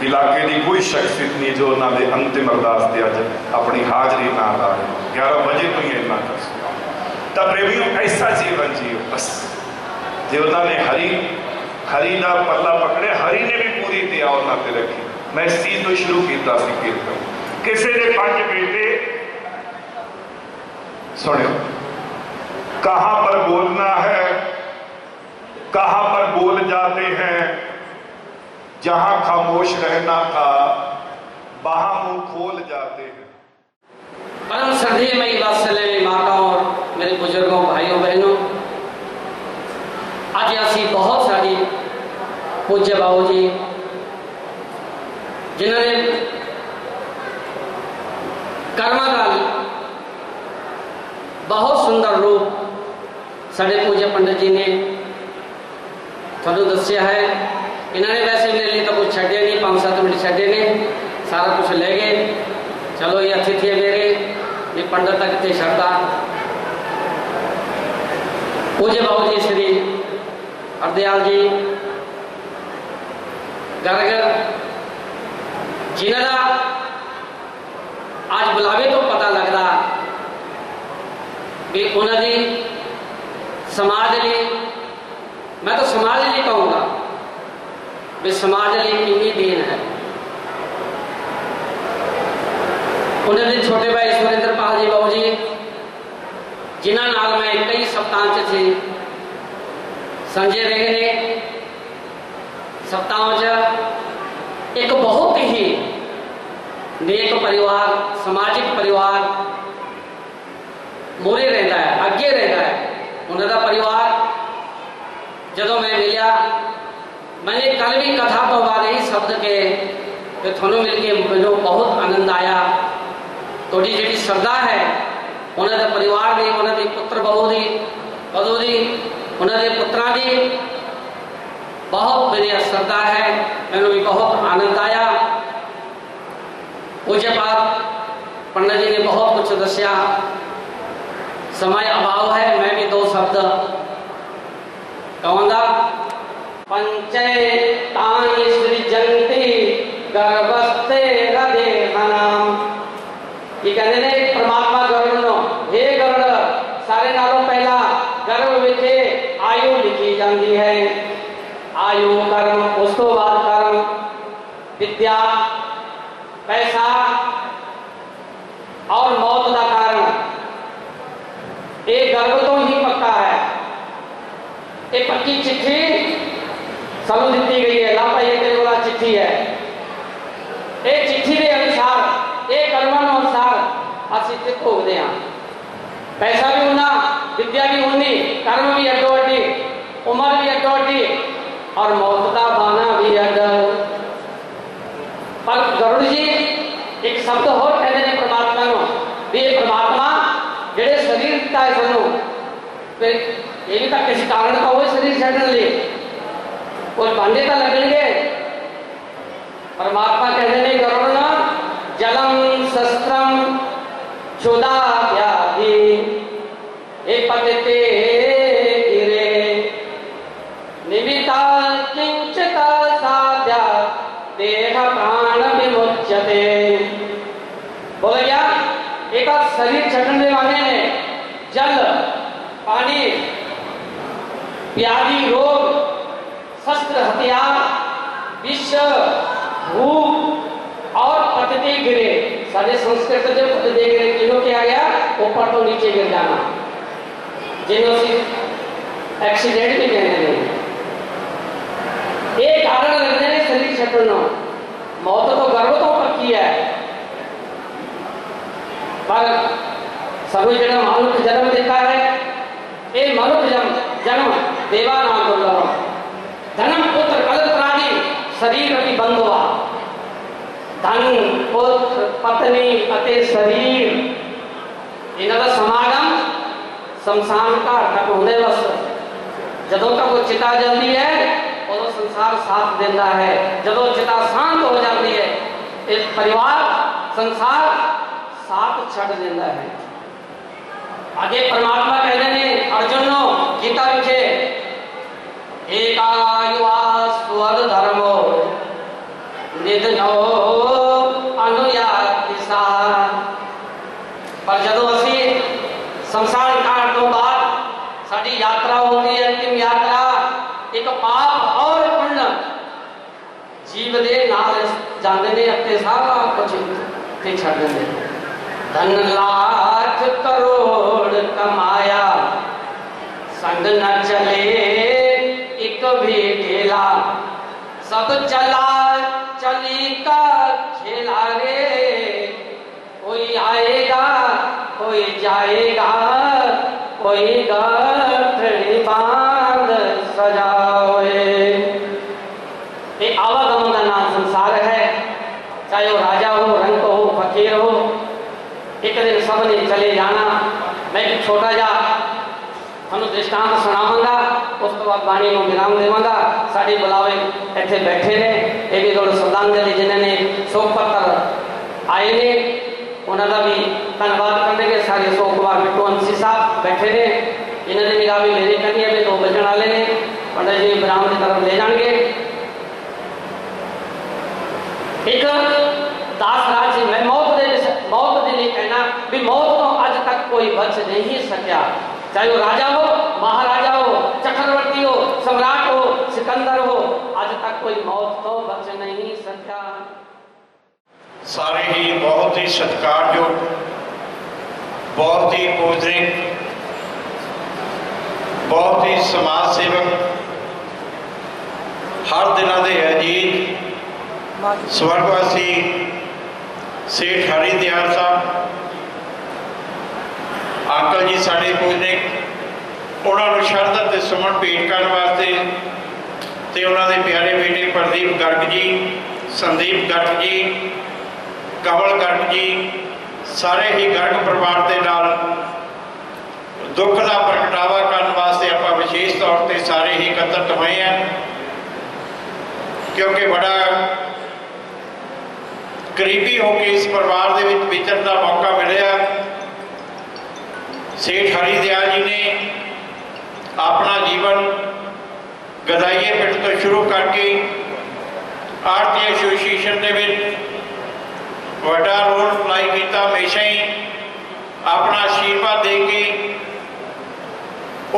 इलाके की कोई शख्सियत नहीं जो उन्होंने अंतिम अरदास से अज अपनी हाजरी ना ला रहे। 11 बजे तो ही इन्ना कर सका। तो प्रेमियों, ऐसा जीवन जियो बस। जो उन्होंने हरी का पल्ला पकड़े, हरी ने भी पूरी दया उन्होंने रखी। मैं इस चीज को शुरू किया कीर्तन। किसी ने 5 बेटे। सुनियो, कहां पर बोलना है, कहां पर बोल जाते हैं, जहां खामोश रहना था वहां मुंह खोल जाते हैं। परम श्रद्धेय मई वात्सल्य माताओं और मेरे बुजुर्गों, भाइयों बहनों, आज ऐसी बहुत सारी पूज्य बाबू जी जिन्होंने कर्मकाल बहुत सुंदर रूप साढ़े पूज्य पंडित जी ने थोड़ा दसिया है। इन्होंने वैसे मेरे लिए तो कुछ छड़े नहीं, 5-7 मिनट छड़े ने, सारा कुछ ले गए। चलो ये अतिथि है मेरे, ये पंडित तक कितने श्रद्धा। पूज्य बाबू जी श्री हरदयाल जी गर्ग जिन्हां दा आज बुलावे तो पता लगता भी उन्होंने समाज लिए, मैं तो समाज लिए कहूँगा भी समाज लिए कितनी देन है। उन्होंने छोटे भाई सुरेंद्र पाल जी बाबू जी जिन्हों नाल मैं कई सप्ताह से समझे रहे ने, सप्ताह एक बहुत ही नेक परिवार, समाजिक परिवार मोरे रहता है, अगे रहता है उन्होंने परिवार। जदों मैं मिलिया, मैंने कल भी कथा तो बाद यही शब्द के थोनों मिल के मुझे बहुत आनंद आया। थोड़ी जी श्रद्धा है उन्होंने परिवार की, उन्होंने पुत्र बहू की, वधू की, उन्होंने पुत्रां की बहुत मेरी श्रद्धा है। मैंने भी बहुत आनंद आया। पूज्यपात पंडित जी ने बहुत कुछ दसिया, समय अभाव है, मैं भी दो शब्द कहूँगा। पंचैतानि सृजन्ति गर्भस्थे हृदयनाम। ये कहते हैं परमात्मा गरुड़ नो, हे गरुड़ सारे नालों पहला गर्भ विखे आयु लिखी जाती है। आयु कर्म, उस तो बाद कर्म, विद्या, पैसा और मौत का कारण। एक गर्भ तो ही पक्का है। एक पक्की चिट्ठी सबू दी गई है, लापा ये तेरे वाला चिट्ठी है। एक चिट्ठी के अनुसार, एक कर्मां अनुसार असीं ते भोगदे हां। पैसा भी उन्ना, विद्या भी उन्नी, कर्म भी अड्डो अड्डी, उम्र भी अड्डो अड्डी और मौत का बाना भी अड्ड। पर गरुड़ जी एक शब्द होर कहते हैं परमात्मा को भी, परमात्मा जेड़े शरीर दिता है सानू, फिर ये भी तो किसी कारण का हो शरीर छड्डण लई कोई भांडे तो लगणगे। परमात्मा कहते हैं गरुड़ ना जलम शस्त्रम क्षुधा व्याधि एक पतिते गिरे निमिता किंचित साध्या देह प्राण विमुच्यते। बोले क्या एक शरीर छटने वाले ने जल, पानी, व्याधि, रोग, शस्त्र, हथियार, विष, भूख और पतिते गिरे। सारे संस्कृत जो पतिते गिरे किन्हों किया गया, ऊपर तो नीचे गिर जाना, जिन्हों से एक्सीडेंट भी कहने लगे। एक कारण लगते हैं शरीर छटना। मौत तो गर्भ तो पक्की है, पर सभी जन्म मनुष्य जन्म देता है। ये मनुष्य जन्म देवा नाम दुर्लभ। धनम पुत्र कलत्रादि शरीर की बंधुआ। धन पुत्र पत्नी अते शरीर इन्हों का समागम शमशान घाट तक होंगे। बस जदों तक वो चिता जलती है उदों संसार साथ देता है। जदों चिता शांत हो जाती है इस परिवार संसार साथ छड़ देता है। आगे परमात्मा कहते हैं अर्जुन नो गीता विखे एकायुवा स्वर धर्मो निधनो अनुयाति सा। पर जदों असी संसार काट तो बाद साड़ी यात्रा होती है, अंतिम यात्रा, एक पाप और पुण्य जीव दे नाल जाते ने अपने सारा कुछ ते छड़ देंगे। धन लाख करोड़ कमाया संग न चले एक भी खेला। सब चला चली का खेला रे, कोई आएगा कोई जाएगा, कोई गठड़ी बांध सजाओए। ये आवागमन का नाम संसार है। चाहे वो राजा हो, रंग हो, फकीर हो, एक दिन सब ने चले जाना। मैं एक छोटा जा थानू दृष्टांत सुनावांगा, उस तो बाद बाणी को विराम देवांगा। साडे बुलावे इत्थे बैठे ने, ये भी थोड़ा श्रद्धांजलि जिन्होंने शोक पत्र आए ने उन्होंने भी धन्यवाद करेंगे। सारे शोक कुमार बिट्टू अंसी साहब बैठे ने, इन्होंने निगाह भी मेरी करनी है। 2 बजने वाले ने, पंडित जी विराम की तरफ ले जाएंगे। एक दास राज जी, मैं मौत दे लिए कहना भी मौत तो अज तक कोई बच नहीं सकिया, चाहे वो राजा हो, महाराजा हो, चक्रवर्ती हो, सम्राट हो, सिकंदर हो, अज तक कोई मौत तो बच नहीं सकिया। सारे ही बहुत ही सत्कारयोग, बहुत ही पूजनीय, बहुत ही समाज सेवक, हर दिना के अजीत स्वर्गवासी सेठ हरी दयाल साहब अंकल जी साढ़े पूजनीक, उन्होंने शरधा ते सुमन भेंट करने वास्ते ते उन्होंने प्यारे बेटे प्रदीप गर्ग जी, संदीप गर्ग जी, कमल गर्ग जी, सारे ही गर्ग परिवार के नाल दुख का प्रगटावा करने वास्ते आप विशेष तौर पर सारे ही एकत्रित हुए हैं, क्योंकि बड़ा करीबी होकर इस परिवार के विचरण का मौका मिलया। सेठ हरी दयाल जी ने अपना जीवन गदाइए पिंड तो शुरू करके आरती एसोसीएशन के बड़ा रोल प्लाई किया, हमेशा ही अपना आशीर्वाद दे के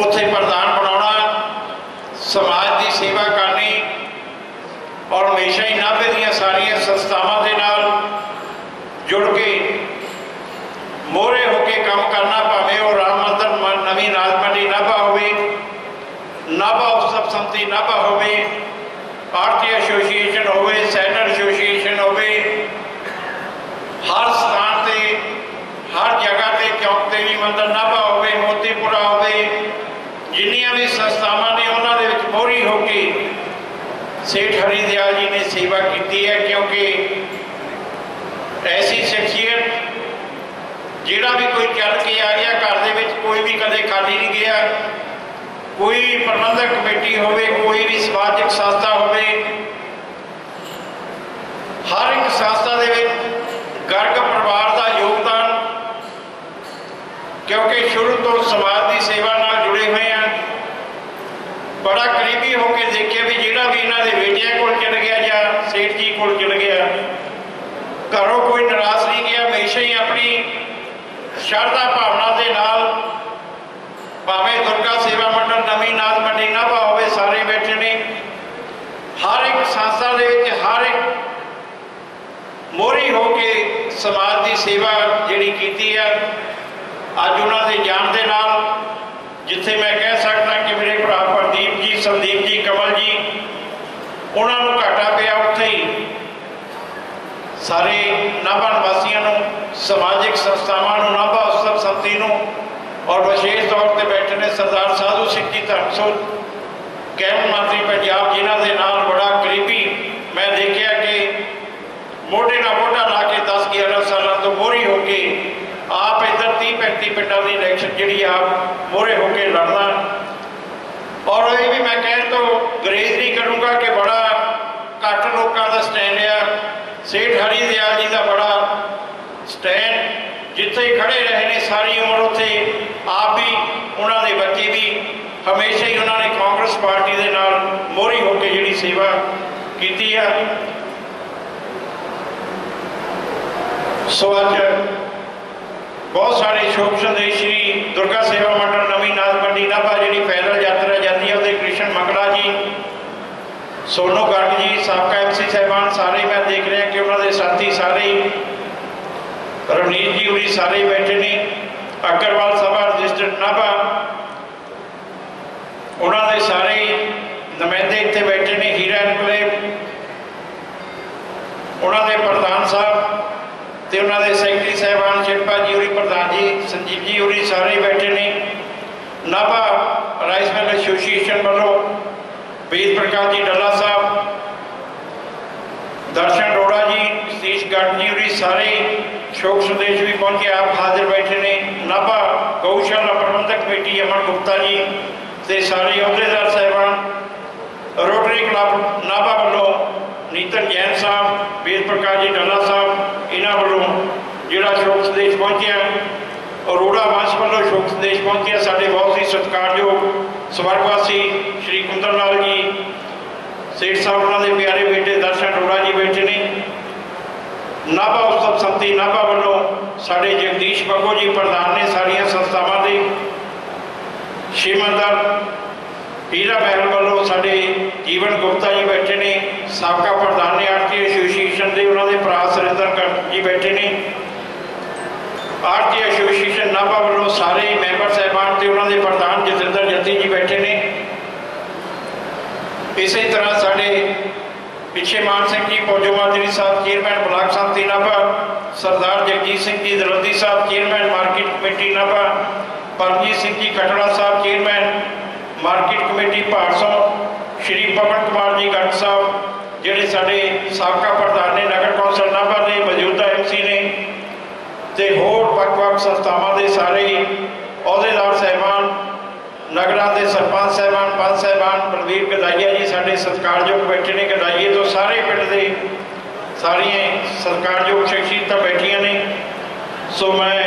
उत्थे प्रधान बनाना, समाज की सेवा करनी और हमेशा ही नाभे दी सारिया संस्थावां दे नाल जुड़ के मोहरे होके काम करना, भावें वो राम मंदिर नवी राजमंडी नाभा होवे, नाभा उत्सव समिति नाभा होवे, आरती एसोसीएशन होवे, सैनर एसोसीएशन होवे, हर स्थान से हर जगह से चौक देवी मंदिर नाभा होवे, मोतीपुरा होवे, जिन्नियां भी संस्थावां ने उन्होंने मोहरी होके सेठ हरी दयाल जी ने सेवा की है। क्योंकि ऐसी शख्सियत जिहड़ा भी कोई चल के आ गया घर दे विच, कोई भी कदे खाली नहीं गया, कोई भी प्रबंधक कमेटी होवे, कोई भी समाजिक संस्था होवे, हर एक संस्था दे विच गर्ग परिवार का योगदान, क्योंकि शुरू तो समाज की सेवा नाल जुड़े हुए हैं, बड़ा करीबी होकर देखिए भी जिहड़ा भी इन्हों के बेटिया को चल गया या सेठ जी को चल गया, घरों कोई नाराज नहीं गया, हमेशा ही अपनी श्रद्धा भावना के नाल, भावें दुर्गा सेवा मंडल नवी नाथ मंडी नाभा होवे, सारे बैठे ने, हर एक संस्था दे विच हर एक मोहरी होके समाज की सेवा जिहड़ी कीती है। अज उन्होंने जान दे नाल जिथे मैं कह सकता कि मेरे भरा प्रदीप जी, संदीप जी, कमल जी, उन्होंने घाटा पिया, उत्थे ही सारे नाभा निवासियों, समाजिक संस्थावां, नाभा उत्सव समिति और विशेष तौर पर बैठे ने सरदार साधु सिंह जी धर्मसोत, कैबिनेट मंत्री पंजाब, जिन्हों के नाल बड़ा करीबी मैं देखा कि मोढे ना मोढा ला के 10-11 सालों तो मोहरी होके आप इधर 30-35 पिंडों की इलैक्शन जी आप मोहरे होके लड़ना। और ये भी मैं कह तो गुरेज नहीं करूँगा कि बड़ा घट लोगों का स्टैंड है, सेठ हरी दयाल जी का बड़ा स्टैंड, जिथे खड़े रहे ने सारी उम्र, उत्थे आप भी उन्होंने बच्चे भी हमेशा ही उन्होंने कांग्रेस पार्टी के नाल मोहरी होकर जी सेवा की है। सो अज बहुत सारे शोक संदेश श्री दुर्गा सेवा मंडल नवी नाथ मंडी नाभा जी पैदल यात्रा जाती है, उहदे कृष्ण मंगला जी, सोनू गर्ग जी, साबका MC साहबान सारे मैं देख रहा कि उन्होंने साथी सारे रवनीत जी उरी सारे बैठे ने, अग्रवाल सभा रजिस्टर्ड नाभा उन्होंने सारे नुमाइंदे इतने बैठे ने, हीरा एनकलेव उन्होंने प्रधान साहब तो उन्होंने सैकटरी साहबान शिल्पा जी उरी, प्रधान जी संजीव जी उरी सारे बैठे ने, नाभा राइस मिल एसोसीएशन वालों वेद प्रकाश जी डल्ला साहब, दर्शन रोड़ा जी, सतीश गर्ग जी उरी सारे शोक संदेश भी पहुंचे आप हाजिर बैठे ने, नाभा गौशाला प्रबंधक कमेटी अमन गुप्ता जी ते सारे अहुदेदार साहबान, रोटरी क्लब नाभा वालों नीतन जैन साहब, वेद प्रकाश जी डल्ला साहब, इन्हों वालों जोड़ा शोक संदेश पहुंचा, अरोड़ा वंश वालों शोक संदेश पहुंचे, साढ़े बहुत ही सत्कारयोग स्वर्गवासी श्री कुंदन लाल जी सेठ साहब, उन्होंने प्यारे बेटे दर्शन अरोड़ा जी बैठे ने, ਨਾਭਾ ਉਤਸਵ ਸੰਮਤੀ ਨਾਭਾ ਵੱਲੋਂ ਸਾਡੇ ਜਗਦੀਸ਼ ਬੱਗੋ ਜੀ ਪ੍ਰਧਾਨ ਨੇ ਸਾਰੀਆਂ ਸੰਸਥਾਵਾਂ ਦੇ, ਸ਼੍ਰੀਮੰਦਰ ਹੀਰਾ ਮਹਿਲ ਵੱਲੋਂ ਸਾਡੇ ਜੀਵਨ ਗੁਪਤਾ ਜੀ ਬੈਠੇ ਨੇ, ਸਾਬਕਾ ਪ੍ਰਧਾਨ ਨੇ ਆਰਤੀ ਐਸੋਸੀਏਸ਼ਨ ਦੇ, ਉਹਨਾਂ ਦੇ ਭਰਾ ਸੁਰਿੰਦਰ ਜੀ ਬੈਠੇ ਨੇ, ਆਰਤੀ ਐਸੋਸੀਏਸ਼ਨ ਨਾਭਾ ਵੱਲੋਂ ਸਾਰੇ ਮੈਂਬਰ ਸਾਹਿਬਾਨ ਤੇ ਉਹਨਾਂ ਦੇ ਪ੍ਰਧਾਨ ਜਤਿੰਦਰ ਜੱਤੀ ਜੀ ਬੈਠੇ ਨੇ। ਇਸੇ ਤਰ੍ਹਾਂ ਸਾਡੇ ਪਿੱਛੇ ਮਾਨ ਸਿੰਘ ਜੀ ਪੌਜੋ ਮਾਜਰੀ ਸਾਹਿਬ ਚੇਅਰਮੈਨ ਬਲਾਕ ਸੰਮਤੀ ਨਾਭਾ, ਸਰਦਾਰ ਜਗਜੀਤ ਸਿੰਘ ਜੀ ਦਰੋਦੀ ਸਾਹਿਬ chairman market committee Nabha, Paramjit Singh ji Katra ਸਾਹਿਬ ਚੇਅਰਮੈਨ ਮਾਰਕੀਟ ਕਮੇਟੀ ਭਾਰਸੋਂ, ਸ਼੍ਰੀ ਪਵਨ ਕੁਮਾਰ ਜੀ ਗੱਟ ਸਾਹਿਬ ਜਿਹੜੇ ਸਾਡੇ ਸਾਬਕਾ ਪ੍ਰਧਾਨ ਨੇ ਨਗਰ ਕੌਂਸਲ ਨਾਭਾ ਦੇ, ਮੌਜੂਦਾ MC ਨੇ, ਤੇ ਹੋਰ ਵੱਖ-ਵੱਖ ਸੰਸਥਾਵਾਂ ਦੇ ਸਾਰੇ ਅਹੁਦੇਦਾਰ ਸਾਹਿਬਾਨ, ਨਗਰਾਂ ਦੇ ਸਰਪੰਚ ਸਾਹਿਬਾਨ, ਪੰਚ ਸਾਹਿਬਾਨ, ਬਲਵੀਰ ਗਦਾਈਆ ਜੀ ਸਾਡੇ ਸਤਿਕਾਰਯੋਗ ਬੈਠੇ ਨੇ, ਗਦਾਈਏ ਤੋਂ ਸਾਰੇ ਪਿੰਡ ਦੇ ਸਾਰੀਆਂ ਸਤਿਕਾਰਯੋਗ ਸ਼ਖਸੀਅਤਾਂ ਬੈਠੀਆਂ ਨੇ। ਸੋ ਮੈਂ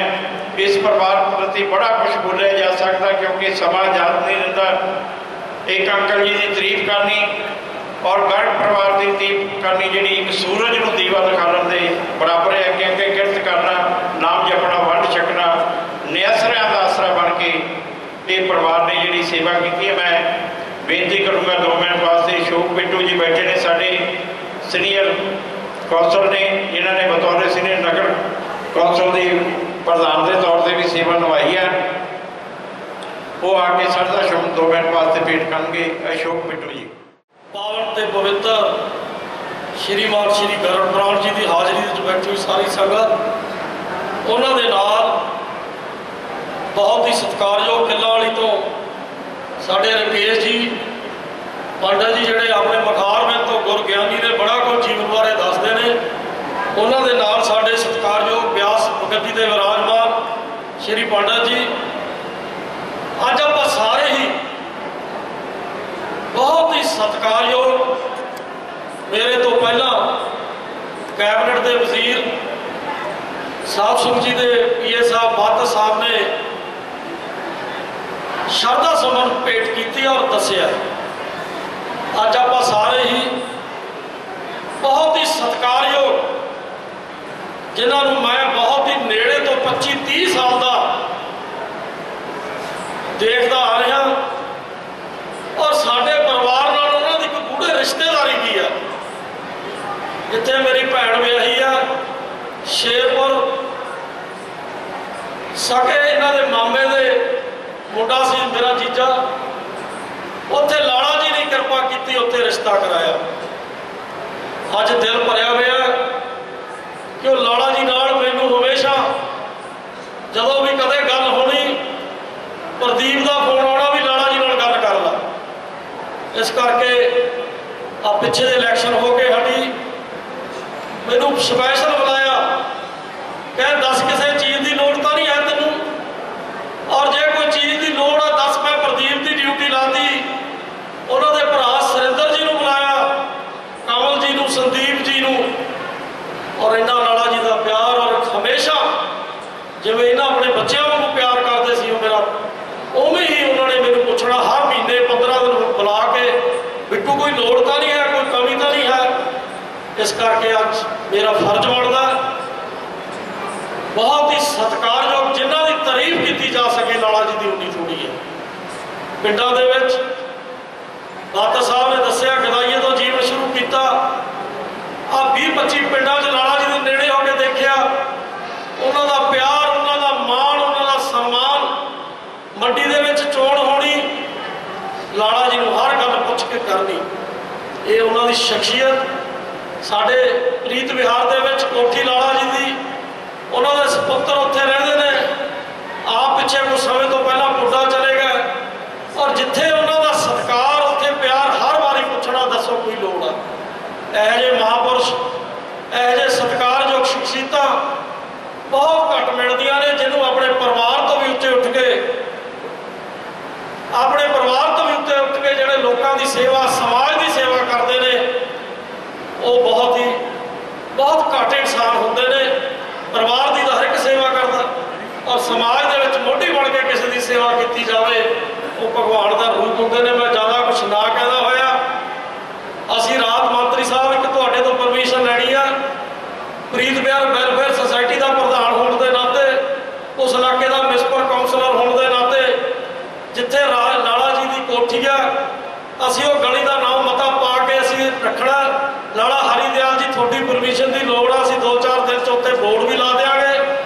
ਇਸ ਪਰਿਵਾਰ ਪ੍ਰਤੀ ਬੜਾ ਕੁਝ ਬੋਲਿਆ ਜਾ ਸਕਦਾ ਕਿਉਂਕਿ ਸਮਾਂ ਯਾਦ ਨਹੀਂ ਰਹਿੰਦਾ। ਇੱਕ ਅੰਕਲ ਜੀ ਦੀ ਤਾਰੀਫ ਕਰਨੀ ਔਰ ਗਰਗ ਪਰਿਵਾਰ ਦੀ ਤਾਰੀਫ ਕਰਨੀ ਜਿਹੜੀ ਇੱਕ ਸੂਰਜ ਨੂੰ ਦੀਵਾ ਦਿਖਾਉਣ ਦੇ ਬਰਾਬਰ ਹੈ। ਅੱਗੇ ਅੱਗੇ ਕਿਰਤ ਕਰਨਾ, ਨਾਮ ਜਪਣਾ, ਵੰਡ ਛਕਣਾ, ਨਿਆਸਰਿਆਂ ਦਾ ਆਸਰਾ ਬਣ ਕੇ ਇਹ ਪਰਿਵਾਰ ਨੇ ਜਿਹੜੀ ਸੇਵਾ ਕੀਤੀ ਹੈ। ਮੈਂ ਬੇਨਤੀ ਕਰੂੰਗਾ 2 ਮਿੰਟ ਵਾਸਤੇ ਅਸ਼ੋਕ ਬਿੱਟੂ ਜੀ ਬੈਠੇ ਨੇ ਸਾਡੇ ਸੀਨੀਅਰ ਕੌਂਸਲ ਨੇ, ਜਿਨ੍ਹਾਂ ਨੇ ਬਤੌਰ ਸੀਨੀਅਰ ਨਗਰ ਕੌਂਸਲ ਦੇ ਪ੍ਰਧਾਨ ਦੇ ਤੌਰ 'ਤੇ ਵੀ ਸੇਵਾ ਨਿਭਾਈ ਹੈ, ਉਹ ਆ ਕੇ ਸਰਦਾ ਸ਼ਬਦ 2 ਮਿੰਟ ਵਾਸਤੇ ਭੇਟ ਕਰਨਗੇ। ਅਸ਼ੋਕ ਬਿੱਟੂ ਜੀ। ਪਾਵਨ ਤੇ ਪਵਿੱਤਰ ਸ਼੍ਰੀਮਾਨ ਸ਼੍ਰੀ ਗਰੁੜ ਪੁਰਾਣ ਜੀ ਦੀ ਹਾਜ਼ਰੀ ਵਿੱਚ ਬੈਠੀ ਹੋਈ ਸਾਰੀ ਸੰਗਤ, ਉਹਨਾਂ ਦੇ ਨਾਲ ਬਹੁਤ ਹੀ ਸਤਿਕਾਰਯੋਗ ਕਿੱਲਾਂ ਵਾਲੀ ਤੋਂ ਸਾਡੇ ਰਕੇਸ਼ ਜੀ ਪੰਡਤ ਜੀ ਜਿਹੜੇ ਆਪਣੇ ਮਖਾਰਮਿਲ ਤੋਂ ਗੁਰ ਗਿਆਨੀ ਨੇ ਬੜਾ ਕੁਝ ਜੀਵਨ ਬਾਰੇ ਦੱਸਦੇ ਨੇ, ਉਹਨਾਂ ਦੇ ਨਾਲ ਸਾਡੇ ਸਤਿਕਾਰਯੋਗ ਬਿਆਸ ਗੱਦੀ ਦੇ ਵਿਰਾਜਮਾਨ ਸ਼੍ਰੀ ਪੰਡਤ ਜੀ। ਅੱਜ ਆਪਾਂ ਸਾਰੇ ਹੀ ਬਹੁਤ ਹੀ ਸਤਿਕਾਰਯੋਗ, ਮੇਰੇ ਤੋਂ ਪਹਿਲਾਂ ਕੈਬਨਿਟ ਦੇ ਵਜ਼ੀਰ ਸਾਹਿਬ ਸਿੰਘ ਜੀ ਦੇ PA ਸਾਹਿਬ ਬਾਦਲ ਸਾਹਿਬ ਨੇ ਸ਼ਰਧਾ ਸੁਮਨ ਭੇਟ ਕੀਤੀ ਔਰ ਦੱਸਿਆ। ਅੱਜ ਆਪਾਂ ਸਾਰੇ ਹੀ ਬਹੁਤ ਹੀ ਸਤਿਕਾਰਯੋਗ, ਜਿਨ੍ਹਾਂ ਨੂੰ ਮੈਂ ਬਹੁਤ ਹੀ ਨੇੜੇ ਤੋਂ 25-30 ਸਾਲ ਦਾ ਦੇਖਦਾ ਆ ਰਿਹਾ ਔਰ ਸਾਡੇ ਪਰਿਵਾਰ ਨਾਲ ਉਹਨਾਂ ਦੀ ਇੱਕ ਗੂੜ੍ਹੇ ਰਿਸ਼ਤੇਦਾਰੀ ਵੀ ਆ। ਜਿੱਥੇ ਮੇਰੀ ਭੈਣ ਵਿਆਹੀ ਆ ਸ਼ੇਰਪੁਰ, ਸਕੇ ਇਹਨਾਂ ਦੇ ਮਾਮੇ ਦੇ ਮੁੰਡਾ ਸੀ ਮੇਰਾ ਜੀਜਾ, ਉੱਥੇ ਲਾਲਾ ਜੀ ਨੇ ਕਿਰਪਾ ਕੀਤੀ, ਉੱਥੇ ਰਿਸ਼ਤਾ ਕਰਾਇਆ। ਅੱਜ ਦਿਲ ਭਰਿਆ ਹੋਇਆ ਕਿ ਉਹ ਲਾਲਾ ਜੀ ਨਾਲ ਮੈਨੂੰ ਹਮੇਸ਼ਾ ਜਦੋਂ ਵੀ ਕਦੇ ਗੱਲ ਹੋਣੀ ਪ੍ਰਦੀਪ ਦਾ ਫੋਨ ਆਉਣਾ ਵੀ ਲਾਲਾ ਜੀ ਨਾਲ ਗੱਲ ਕਰ ਲਾ। ਇਸ ਕਰਕੇ ਆ ਪਿੱਛੇ ਦੇ ਇਲੈਕਸ਼ਨ ਹੋ ਕੇ ਹਟੀ, ਮੈਨੂੰ ਸਪੈਸ਼ਲ ਬੁਲਾਇਆ, ਕਹਿ ਦੱਸ ਕਿਸੇ ਚੀਜ਼ ਦੀ ਲੋੜ ਤਾਂ ਨਹੀਂ ਹੈ ਤੈਨੂੰ, ਔਰ ਜੇ ਕੋਈ ਚੀਜ਼ ਦੀ ਲੋੜ ਆ ਦੱਸ। ਮੈਂ ਪ੍ਰਦੀਪ ਦੀ ਡਿਊਟੀ ਲਾਤੀ, ਉਹਨਾਂ ਦੇ ਭਰਾ ਸੁਰਿੰਦਰ ਜੀ ਨੂੰ ਬੁਲਾਇਆ, ਕਮਲ ਜੀ ਨੂੰ, ਸੰਦੀਪ ਜੀ ਨੂੰ, ਔਰ ਇਹਨਾਂ ਲਾਲਾ ਜੀ ਦਾ ਪਿਆਰ ਔਰ ਹਮੇਸ਼ਾ ਜਿਵੇਂ ਇਹਨਾਂ ਆਪਣੇ ਬੱਚਿਆਂ ਨੂੰ ਪਿਆਰ ਕਰਦੇ ਸੀ, ਉਹ ਮੇਰਾ ਉਵੇਂ ਹੀ ਉਹਨਾਂ ਨੇ ਮੈਨੂੰ ਪੁੱਛਣਾ ਹਰ ਮਹੀਨੇ 15 ਦਿਨ ਬੁਲਾ ਕੇ, ਬਿੱਟੂ ਕੋਈ ਲੋੜ ਤਾਂ ਨਹੀਂ ਹੈ, ਕੋਈ ਕਮੀ ਤਾਂ ਨਹੀਂ ਹੈ। ਇਸ ਕਰਕੇ ਅੱਜ ਮੇਰਾ ਫਰਜ਼ ਬਣਦਾ ਬਹੁਤ ਹੀ ਸਤਿਕਾਰਯੋਗ, ਜਿਨ੍ਹਾਂ ਦੀ ਤਾਰੀਫ ਕੀਤੀ ਜਾ ਸਕੇ ਲਾਲਾ ਜੀ ਦੀ ਉਨੀ ਥੋੜੀ ਹੈ। ਪਿੰਡਾਂ ਦੇ ਵਿੱਚ ਬਾਦਲ ਸਾਹਿਬ ਨੇ ਦੱਸਿਆ ਗਦਾਈਏ ਤੋਂ ਜੀਵਨ ਸ਼ੁਰੂ ਕੀਤਾ, ਆ 20-25 ਪਿੰਡਾਂ 'ਚ ਲਾਲਾ ਜੀ ਦੇ ਨੇੜੇ ਹੋ ਕੇ ਦੇਖਿਆ, ਉਹਨਾਂ ਦਾ ਪਿਆਰ, ਉਹਨਾਂ ਦਾ ਮਾਣ, ਉਹਨਾਂ ਦਾ ਸਨਮਾਨ। ਮੰਡੀ ਦੇ ਵਿੱਚ ਚੋਣ ਹੋਣੀ, ਲਾਲਾ ਜੀ ਨੂੰ ਹਰ ਗੱਲ ਪੁੱਛ ਕੇ ਕਰਨੀ, ਇਹ ਉਹਨਾਂ ਦੀ ਸ਼ਖਸੀਅਤ। ਸਾਡੇ ਪ੍ਰੀਤ ਵਿਹਾਰ ਦੇ ਵਿੱਚ ਕੋਠੀ ਲਾਲਾ ਜੀ ਦੀ, ਉਹਨਾਂ ਦੇ ਸੁਪੁੱਤਰ ਉੱਥੇ ਰਹਿੰਦੇ ਨੇ, ਆਪ ਪਿੱਛੇ ਕੁਝ ਸਮੇਂ ਤੋਂ ਪਹਿਲਾਂ ਪੁੱਡਾ ਚਲੇ ਗਏ, ਔਰ ਜਿੱਥੇ ਉਹਨਾਂ ਦਾ ਸਤਿਕਾਰ ਉੱਥੇ ਪਿਆਰ, ਹਰ ਵਾਰੀ ਪੁੱਛਣਾ ਦੱਸੋ ਕੋਈ ਲੋੜ ਆ। ਇਹੋ ਜਿਹੇ ਮਹਾਂਪੁਰਸ਼, ਇਹੋ ਜਿਹੇ ਸਤਿਕਾਰਯੋਗ ਸ਼ਖਸੀਅਤਾਂ ਬਹੁਤ ਘੱਟ ਮਿਲਦੀਆਂ ਨੇ, ਜਿਹਨੂੰ ਆਪਣੇ ਪਰਿਵਾਰ ਤੋਂ ਵੀ ਉੱਤੇ ਉੱਠ ਕੇ, ਆਪਣੇ ਪਰਿਵਾਰ ਤੋਂ ਵੀ ਉੱਤੇ ਉੱਠ ਕੇ ਜਿਹੜੇ ਲੋਕਾਂ ਦੀ ਸੇਵਾ, ਸਮਾਜ ਦੀ ਸੇਵਾ ਕਰਦੇ ਨੇ, ਉਹ ਬਹੁਤ ਘੱਟ ਇਨਸਾਨ ਹੁੰਦੇ ਨੇ। ਪਰਿਵਾਰ ਦੀ ਤਾਂ ਹਰ ਇੱਕ ਸੇਵਾ ਕਰਦਾ, ਔਰ ਸਮਾਜ ਦੇ ਵਿੱਚ ਮੋਢੀ ਬਣ ਕੇ ਕਿਸੇ ਦੀ ਸੇਵਾ ਕੀਤੀ ਜਾਵੇ, ਉਹ ਭਗਵਾਨ ਦਾ ਰੂਪ ਹੁੰਦੇ ਨੇ। ਮੈਂ ਜ਼ਿਆਦਾ ਕੁਛ ਨਾ ਕਹਿੰਦਾ ਹੋਇਆ, ਅਸੀਂ ਰਾਤ ਮੰਤਰੀ ਸਾਹਿਬ ਇੱਕ ਤੁਹਾਡੇ ਤੋਂ ਪਰਮਿਸ਼ਨ ਲੈਣੀ ਆ, ਪ੍ਰੀਤ ਲਾਲਾ ਹਰੀਦਿਆਲ ਜੀ ਤੁਹਾਡੀ ਪਰਮਿਸ਼ਨ ਦੀ ਲੋੜ ਆ, ਅਸੀਂ 2-4 ਦਿਨ 'ਚ ਉੱਥੇ ਬੋਰਡ ਵੀ ਲਾ ਦਿਆਂਗੇ।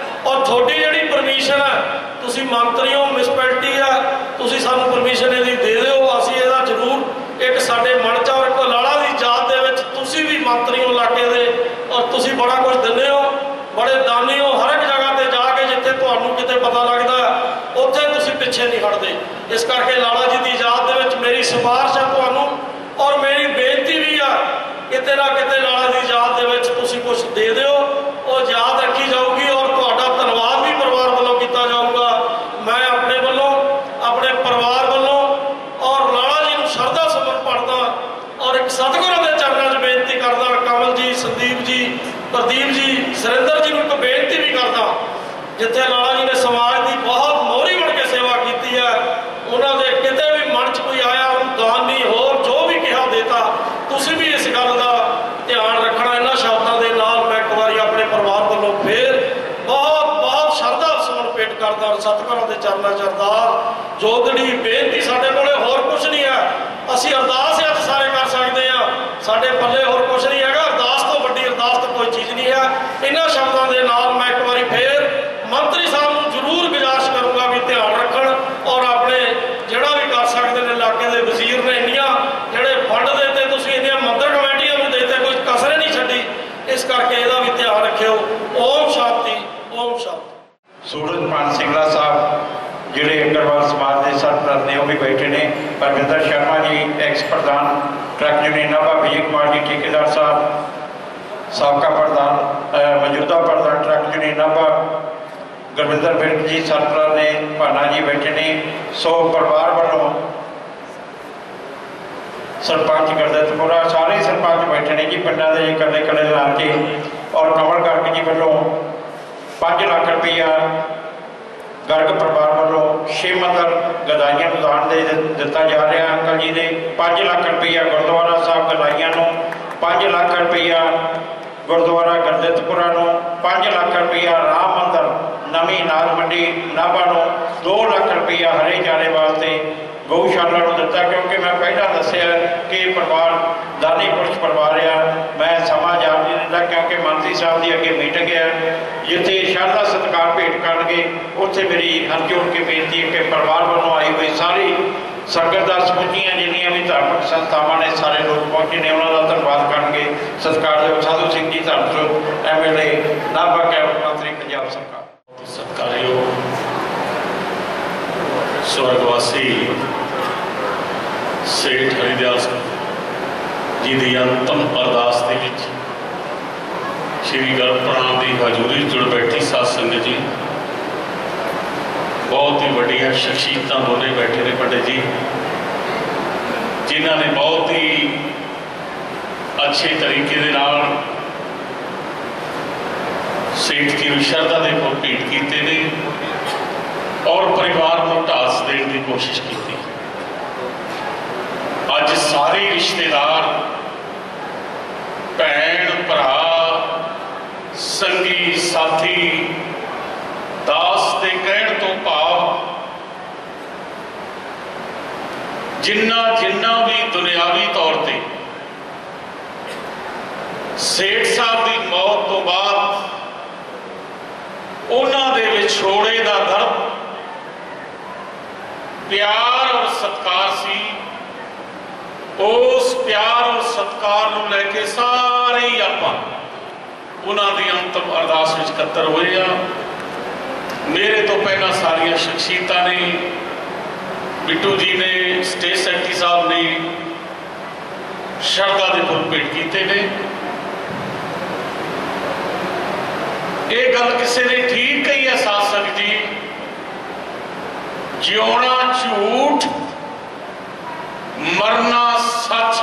ਔਰ ਤੁਹਾਡੀ ਜਿਹੜੀ ਪਰਮਿਸ਼ਨ ਹੈ, ਤੁਸੀਂ ਮੰਤਰੀਓ, ਮਿਊਨਿਸਪੈਲਿਟੀ ਆ, ਤੁਸੀਂ ਸਾਨੂੰ ਪਰਮਿਸ਼ਨ ਇਹਦੀ ਦੇ ਦਿਓ। ਅਸੀਂ ਇਹਦਾ ਜ਼ਰੂਰ ਇੱਕ ਸਾਡੇ ਮਨ 'ਚ ਔਰ ਲਾਲਾ ਦੀ ਯਾਦ ਦੇ ਵਿੱਚ ਤੁਸੀਂ ਵੀ ਮੰਤਰੀ ਹੋ ਇਲਾਕੇ ਦੇ, ਔਰ ਤੁਸੀਂ ਬੜਾ ਕੁਝ ਦਿੰਦੇ ਹੋ, ਬੜੇ ਦਾਨੀ ਹੋ। ਹਰ ਇੱਕ ਜਗ੍ਹਾ ਤੇ ਜਾ ਕੇ ਜਿੱਥੇ ਤੁਹਾਨੂੰ ਕਿਤੇ ਪਤਾ ਲੱਗਦਾ ਉੱਥੇ ਤੁਸੀਂ ਪਿੱਛੇ ਨਹੀਂ ਹਟਦੇ। ਇਸ ਕਰਕੇ ਲਾਲਾ ਜੀ ਦੀ ਯਾਦ ਦੇ ਵਿੱਚ ਮੇਰੀ ਸਿਫਾਰਿਸ਼ ਹੈ ਤੁਹਾਨੂੰ, ਔਰ ਮੇਰੀ ਬੇਨਤੀ ਵੀ ਆ, ਕਿਤੇ ਨਾ ਕਿਤੇ ਲਾਲਾ ਦੀ ਯਾਦ ਦੇ ਵਿੱਚ ਤੁਸੀਂ ਕੁਝ ਦੇ ਦਿਓ, ਉਹ ਯਾਦ ਰੱਖੀ ਜਾਊਗੀ। ਔਰ ਤੁਹਾਡਾ ਧੰਨਵਾਦ ਵੀ ਪਰਿਵਾਰ ਵੱਲੋਂ ਕੀਤਾ ਜਾਊਗਾ। ਮੈਂ ਆਪਣੇ ਵੱਲੋਂ, ਆਪਣੇ ਪਰਿਵਾਰ ਵੱਲੋਂ ਔਰ ਲਾਲਾ ਜੀ ਨੂੰ ਸ਼ਰਧਾ ਸੁਮਨ ਪੜਦਾ ਔਰ ਇੱਕ ਸਤਿਗੁਰਾਂ ਦੇ ਚਰਨਾਂ 'ਚ ਬੇਨਤੀ ਕਰਦਾ। ਕਮਲ ਜੀ, ਸੰਦੀਪ ਜੀ, ਪ੍ਰਦੀਪ ਜੀ, ਸੁਰਿੰਦਰ ਜੀ ਨੂੰ ਇੱਕ ਬੇਨਤੀ ਵੀ ਕਰਦਾ, ਜਿੱਥੇ ਲਾਲਾ ਜੀ ਨੇ ਸਮਾਜ ਦੀ ਬਹੁਤ ਮੋਹਰੀ ਬਣ ਕੇ ਸੇਵਾ ਕੀਤੀ ਹੈ, ਉਹਨਾਂ ਦੇ ਕਿਤੇ ਵੀ ਮਨ 'ਚ ਕੋਈ ਆਇਆ ਉਹਨੂੰ ਦਾਨ ਨਹੀਂ, ਹੋਰ ਜੋ ਵੀ ਕਿਹਾ ਦੇਤਾ। ਤੁਸੀਂ ਵੀ ਇਸ ਗੱਲ ਦਾ ਧਿਆਨ ਰੱਖਣਾ। ਇਹਨਾਂ ਸ਼ਬਦਾਂ ਦੇ ਨਾਲ ਮੈਂ ਇੱਕ ਵਾਰੀ ਆਪਣੇ ਪਰਿਵਾਰ ਵੱਲੋਂ ਫੇਰ ਬਹੁਤ ਬਹੁਤ ਸ਼ਰਧਾ ਸੁਮਨ ਭੇਟ ਕਰਦਾ। ਸਤਿਗੁਰਾਂ ਦੇ ਚਰਨਾਂ 'ਚ ਅਰਦਾਸ ਜੋਦੜੀ ਬੇਨਤੀ, ਸਾਡੇ ਕੋਲੇ ਹੋਰ ਕੁਝ ਨਹੀਂ ਹੈ। ਅਸੀਂ ਅਰਦਾਸ ਅੱਜ ਸਾਰੇ ਕਰ ਸਕਦੇ ਹਾਂ, ਸਾਡੇ ਪੱਲੇ ਹੋਰ ਕੁਝ ਨਹੀਂ ਹੈਗਾ। ਅਰਦਾਸ ਤੋਂ ਵੱਡੀ ਅਰਦਾਸ ਤਾਂ ਕੋਈ ਚੀਜ਼ ਨਹੀਂ ਹੈ। ਇਹਨਾਂ ਸ਼ਬਦਾਂ ਦੇ ਨਾਲ ਮੈਂ ਇੱਕ ਵਾਰੀ ਫੇਰ ਮੰਤਰੀ ਸਾਹਿਬ ਨੂੰ ਜ਼ਰੂਰ ਗੁਜ਼ਾਰਿਸ਼ ਕਰੂੰਗਾ ਵੀ ਧਿਆਨ ਰੱਖਣ, ਔਰ ਆਪਣੇ ਜਿਹੜਾ ਵੀ ਕਰ ਸਕਦੇ ਨੇ, ਇਲਾਕੇ ਦੇ ਵਜ਼ੀਰ ਨੇ ਇੰਨੀਆਂ ਜਿਹੜੇ ਫੰਡ ਦੇਤੇ, ਤੁਸੀਂ ਇੰਨੀਆਂ ਮੰਦਰ ਕਮੇਟੀਆਂ ਨੂੰ ਦੇਤੇ, ਕੋਈ ਕਸਰ ਨਹੀਂ ਛੱਡੀ। ਇਸ ਕਰਕੇ ਇਹਦਾ ਵੀ ਧਿਆਨ ਰੱਖਿਓ। ਓਮ ਸ਼ਾਂਤੀ, ਓਮ ਸ਼ਾਂਤੀ। ਸੂਰਜਪਾਲ ਸਿੰਘਲਾ ਸਾਹਿਬ ਜਿਹੜੇ ਅਗਰਵਾਲ ਸਮਾਜ ਦੇ ਸਰਪ੍ਰਸਤ ਨੇ, ਉਹ ਵੀ ਬੈਠੇ ਨੇ। ਪਰਵਿੰਦਰ ਸ਼ਰਮਾ ਜੀ, ਐਕਸ ਪ੍ਰਧਾਨ ਟਰੱਕ ਯੂਨੀਅਨ ਨਾਭਾ। ਵਿਜੇ ਕੁਮਾਰ ਜੀ ਠੇਕੇਦਾਰ ਸਾਹਿਬ, ਸਾਬਕਾ ਪ੍ਰਧਾਨ, ਮੌਜੂਦਾ ਪ੍ਰਧਾਨ ਟਰੱਕ ਯੂਨੀਅਨ ਨਾਭਾ। ਗੁਰਵਿੰਦਰ ਬਿਰਕ ਜੀ ਸਰਪ੍ਰਸਤ ਨੇ, ਭਾਨਾ ਜੀ ਬੈਠੇ ਨੇ। ਸੋ ਪਰਿਵਾਰ ਵੱਲੋਂ ਸਰਪੰਚ ਗੁਰਦਿੱਤਪੁਰਾ, ਸਾਰੇ ਸਰਪੰਚ ਬੈਠੇ ਨੇ ਜੀ ਪਿੰਡਾਂ ਦੇ ਇਕੱਲੇ ਇਕੱਲੇ ਲਾ ਕੇ। ਔਰ ਕਮਲ ਗਰਗ ਜੀ ਵੱਲੋਂ 5 ਲੱਖ ਰੁਪਈਆ ਗਰਗ ਪਰਿਵਾਰ ਵੱਲੋਂ 6 ਮੰਦਰ ਗਦਾਈਆਂ ਨੂੰ ਦਾਨ ਦੇ ਦਿੱਤਾ ਜਾ ਰਿਹਾ। ਅੰਕਲ ਜੀ ਦੇ 5 ਲੱਖ ਰੁਪਈਆ ਗੁਰਦੁਆਰਾ ਸਾਹਿਬ ਗਦਾਈਆਂ ਨੂੰ, 5 ਲੱਖ ਰੁਪਈਆ ਗੁਰਦੁਆਰਾ ਗੁਰਦਿੱਤਪੁਰਾ ਨੂੰ, 5 ਲੱਖ ਰੁਪਈਆ ਰਾਮ ਮੰਦਰ ਨਵੀਂ ਨਾਗ ਮੰਡੀ ਨਾਭਾ ਨੂੰ, 2 ਲੱਖ ਰੁਪਈਆ ਹਰੇ ਚਾਰੇ ਵਾਸਤੇ ਗਊਸ਼ਾਲਾ ਨੂੰ ਦਿੱਤਾ। ਕਿਉਂਕਿ ਮੈਂ ਪਹਿਲਾਂ ਦੱਸਿਆ ਕਿ ਪਰਿਵਾਰ ਦਾਨੀ ਪੁਰਸ਼ ਪਰਿਵਾਰ ਆ। ਮੈਂ ਸਮਾਂ ਯਾਦ ਨਹੀਂ ਦਿੰਦਾ, ਕਿਉਂਕਿ ਮੰਤਰੀ ਸਾਹਿਬ ਦੀ ਅੱਗੇ ਮੀਟਿੰਗ ਹੈ, ਜਿੱਥੇ ਸ਼ਰਧਾ ਸਤਿਕਾਰ ਭੇਟ ਕਰਨਗੇ। ਉੱਥੇ ਮੇਰੀ ਹੱਥ ਜੋੜ ਕੇ ਬੇਨਤੀ ਹੈ ਕਿ ਪਰਿਵਾਰ ਵੱਲੋਂ ਆਈ ਹੋਈ ਸਾਰੀ ਸੰਗਤ ਦਾ, ਸਮੁੱਚੀਆਂ ਜਿੰਨੀਆਂ ਵੀ ਧਾਰਮਿਕ ਸੰਸਥਾਵਾਂ ਨੇ, ਸਾਰੇ ਲੋਕ ਪਹੁੰਚੇ ਨੇ, ਉਹਨਾਂ ਦਾ ਧੰਨਵਾਦ ਕਰਨਗੇ। ਸਤਿਕਾਰਯੋਗ ਸਾਧੂ ਸਿੰਘ ਜੀ ਧਰਮਸੋਤ MLA ਨਾਭਾ, ਕੈਬਨਿਟ ਮੰਤਰੀ ਪੰਜਾਬ ਸਰਕਾਰ। ਸਤਿਕਾਰਯੋਗ ਸਵਰਗਵਾਸੀ ਸੇਠ ਹਰੀਦਿਆਲ ਜੀ ਦੀ ਅੰਤਮ ਅਰਦਾਸ ਦੇ ਵਿੱਚ ਸ਼੍ਰੀ ਗਰਭ ਪ੍ਰਾਣ ਦੀ ਹਜ਼ੂਰੀ ਜੁੜ ਬੈਠੀ ਸਾਧ ਸੰਗਤ ਜੀ, ਬਹੁਤ ਹੀ ਵੱਡੀਆਂ ਸ਼ਖਸੀਅਤਾਂ ਦੋਨੇ ਬੈਠੇ ਨੇ ਪੰਡਿਤ ਜੀ, ਜਿਨ੍ਹਾਂ ਨੇ ਬਹੁਤ ਹੀ ਅੱਛੇ ਤਰੀਕੇ ਦੇ ਨਾਲ ਸੇਠ ਜੀ ਨੂੰ ਸ਼ਰਧਾ ਦੇ ਫੁੱਲ ਭੇਟ ਕੀਤੇ ਨੇ ਔਰ ਪਰਿਵਾਰ ਨੂੰ ਢਾਸ ਦੇਣ ਦੀ ਕੋਸ਼ਿਸ਼ ਕੀਤੀ। ਅੱਜ ਸਾਰੇ ਰਿਸ਼ਤੇਦਾਰ, ਭੈਣ ਭਰਾ, ਸੰਗੀ ਸਾਥੀ ਦਾਸ ਦੇ ਕਹਿਣ ਤੋਂ ਭਾਵ ਜਿੰਨਾ ਵੀ ਦੁਨਿਆਵੀ ਤੌਰ ਤੇ ਸੇਠ ਸਾਹਿਬ ਦੀ ਮੌਤ ਤੋਂ ਬਾਅਦ ਉਹਨਾਂ ਦੇ ਵਿਛੋੜੇ ਦਾ ਦਰਦ, ਪਿਆਰ ਔਰ ਸਤਿਕਾਰ ਸੀ। ਉਸ ਪਿਆਰ ਔਰ ਸਤਿਕਾਰ ਨੂੰ ਲੈ ਕੇ ਸਾਰੇ ਹੀ ਆਪਾਂ ਉਹਨਾਂ ਦੀ ਅੰਤਮ ਅਰਦਾਸ ਵਿੱਚ ਇਕੱਤਰ ਹੋਏ ਆ। ਮੇਰੇ ਤੋਂ ਪਹਿਲਾਂ ਸਾਰੀਆਂ ਸ਼ਖਸੀਅਤਾਂ ਨੇ, ਬਿੱਟੂ ਜੀ ਨੇ, ਸਟੇਟ ਸੈਕਟਰੀ ਸਾਹਿਬ ਨੇ ਸ਼ਰਧਾ ਦੇ ਫੁੱਲ ਭੇਟ ਕੀਤੇ ਨੇ। ਇਹ ਗੱਲ ਕਿਸੇ ਨੇ ਠੀਕ ਕਹੀ ਹੈ ਸਾਧ ਸੰਗਤ ਜੀ, ਜਿਉਣਾ ਝੂਠ, ਮਰਨਾ ਸੱਚ।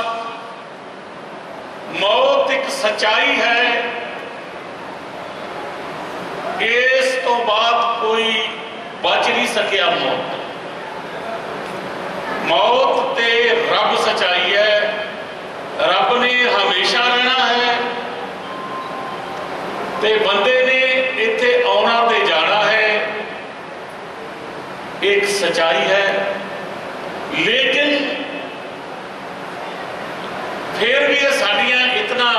ਮੌਤ ਇੱਕ ਸੱਚਾਈ ਹੈ, ਇਸ ਤੋਂ ਬਾਅਦ ਕੋਈ ਬਚ ਨਹੀਂ ਸਕਿਆ। ਮੌਤ ਤੇ ਰੱਬ ਸੱਚਾਈ ਹੈ, ਰੱਬ ਨੇ ਹਮੇਸ਼ਾ ਰਹਿਣਾ ਹੈ ਤੇ ਬੰਦੇ ਨੇ ਇੱਥੇ ਆਉਣਾ ਤੇ ਜਾਣਾ ਹੈ, एक सच्चाई है। लेकिन फिर भी ये साड़ियाँ इतना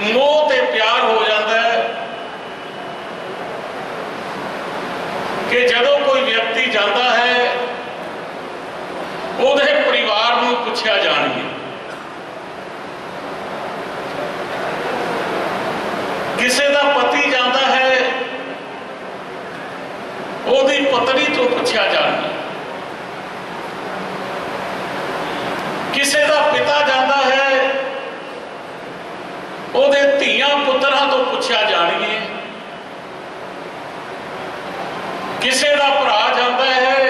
मोह ते प्यार हो जाता है कि जदों कोई व्यक्ति जाता है उहदे परिवार नूं पुछया जाणगे, किसी का पति जाता है उहदी पत्नी तो पुछया जाणगे, किसी का पिता जाता है उहदे धीआं पुत्रां तो पुछया जाणगे, किसी का भरा जाता है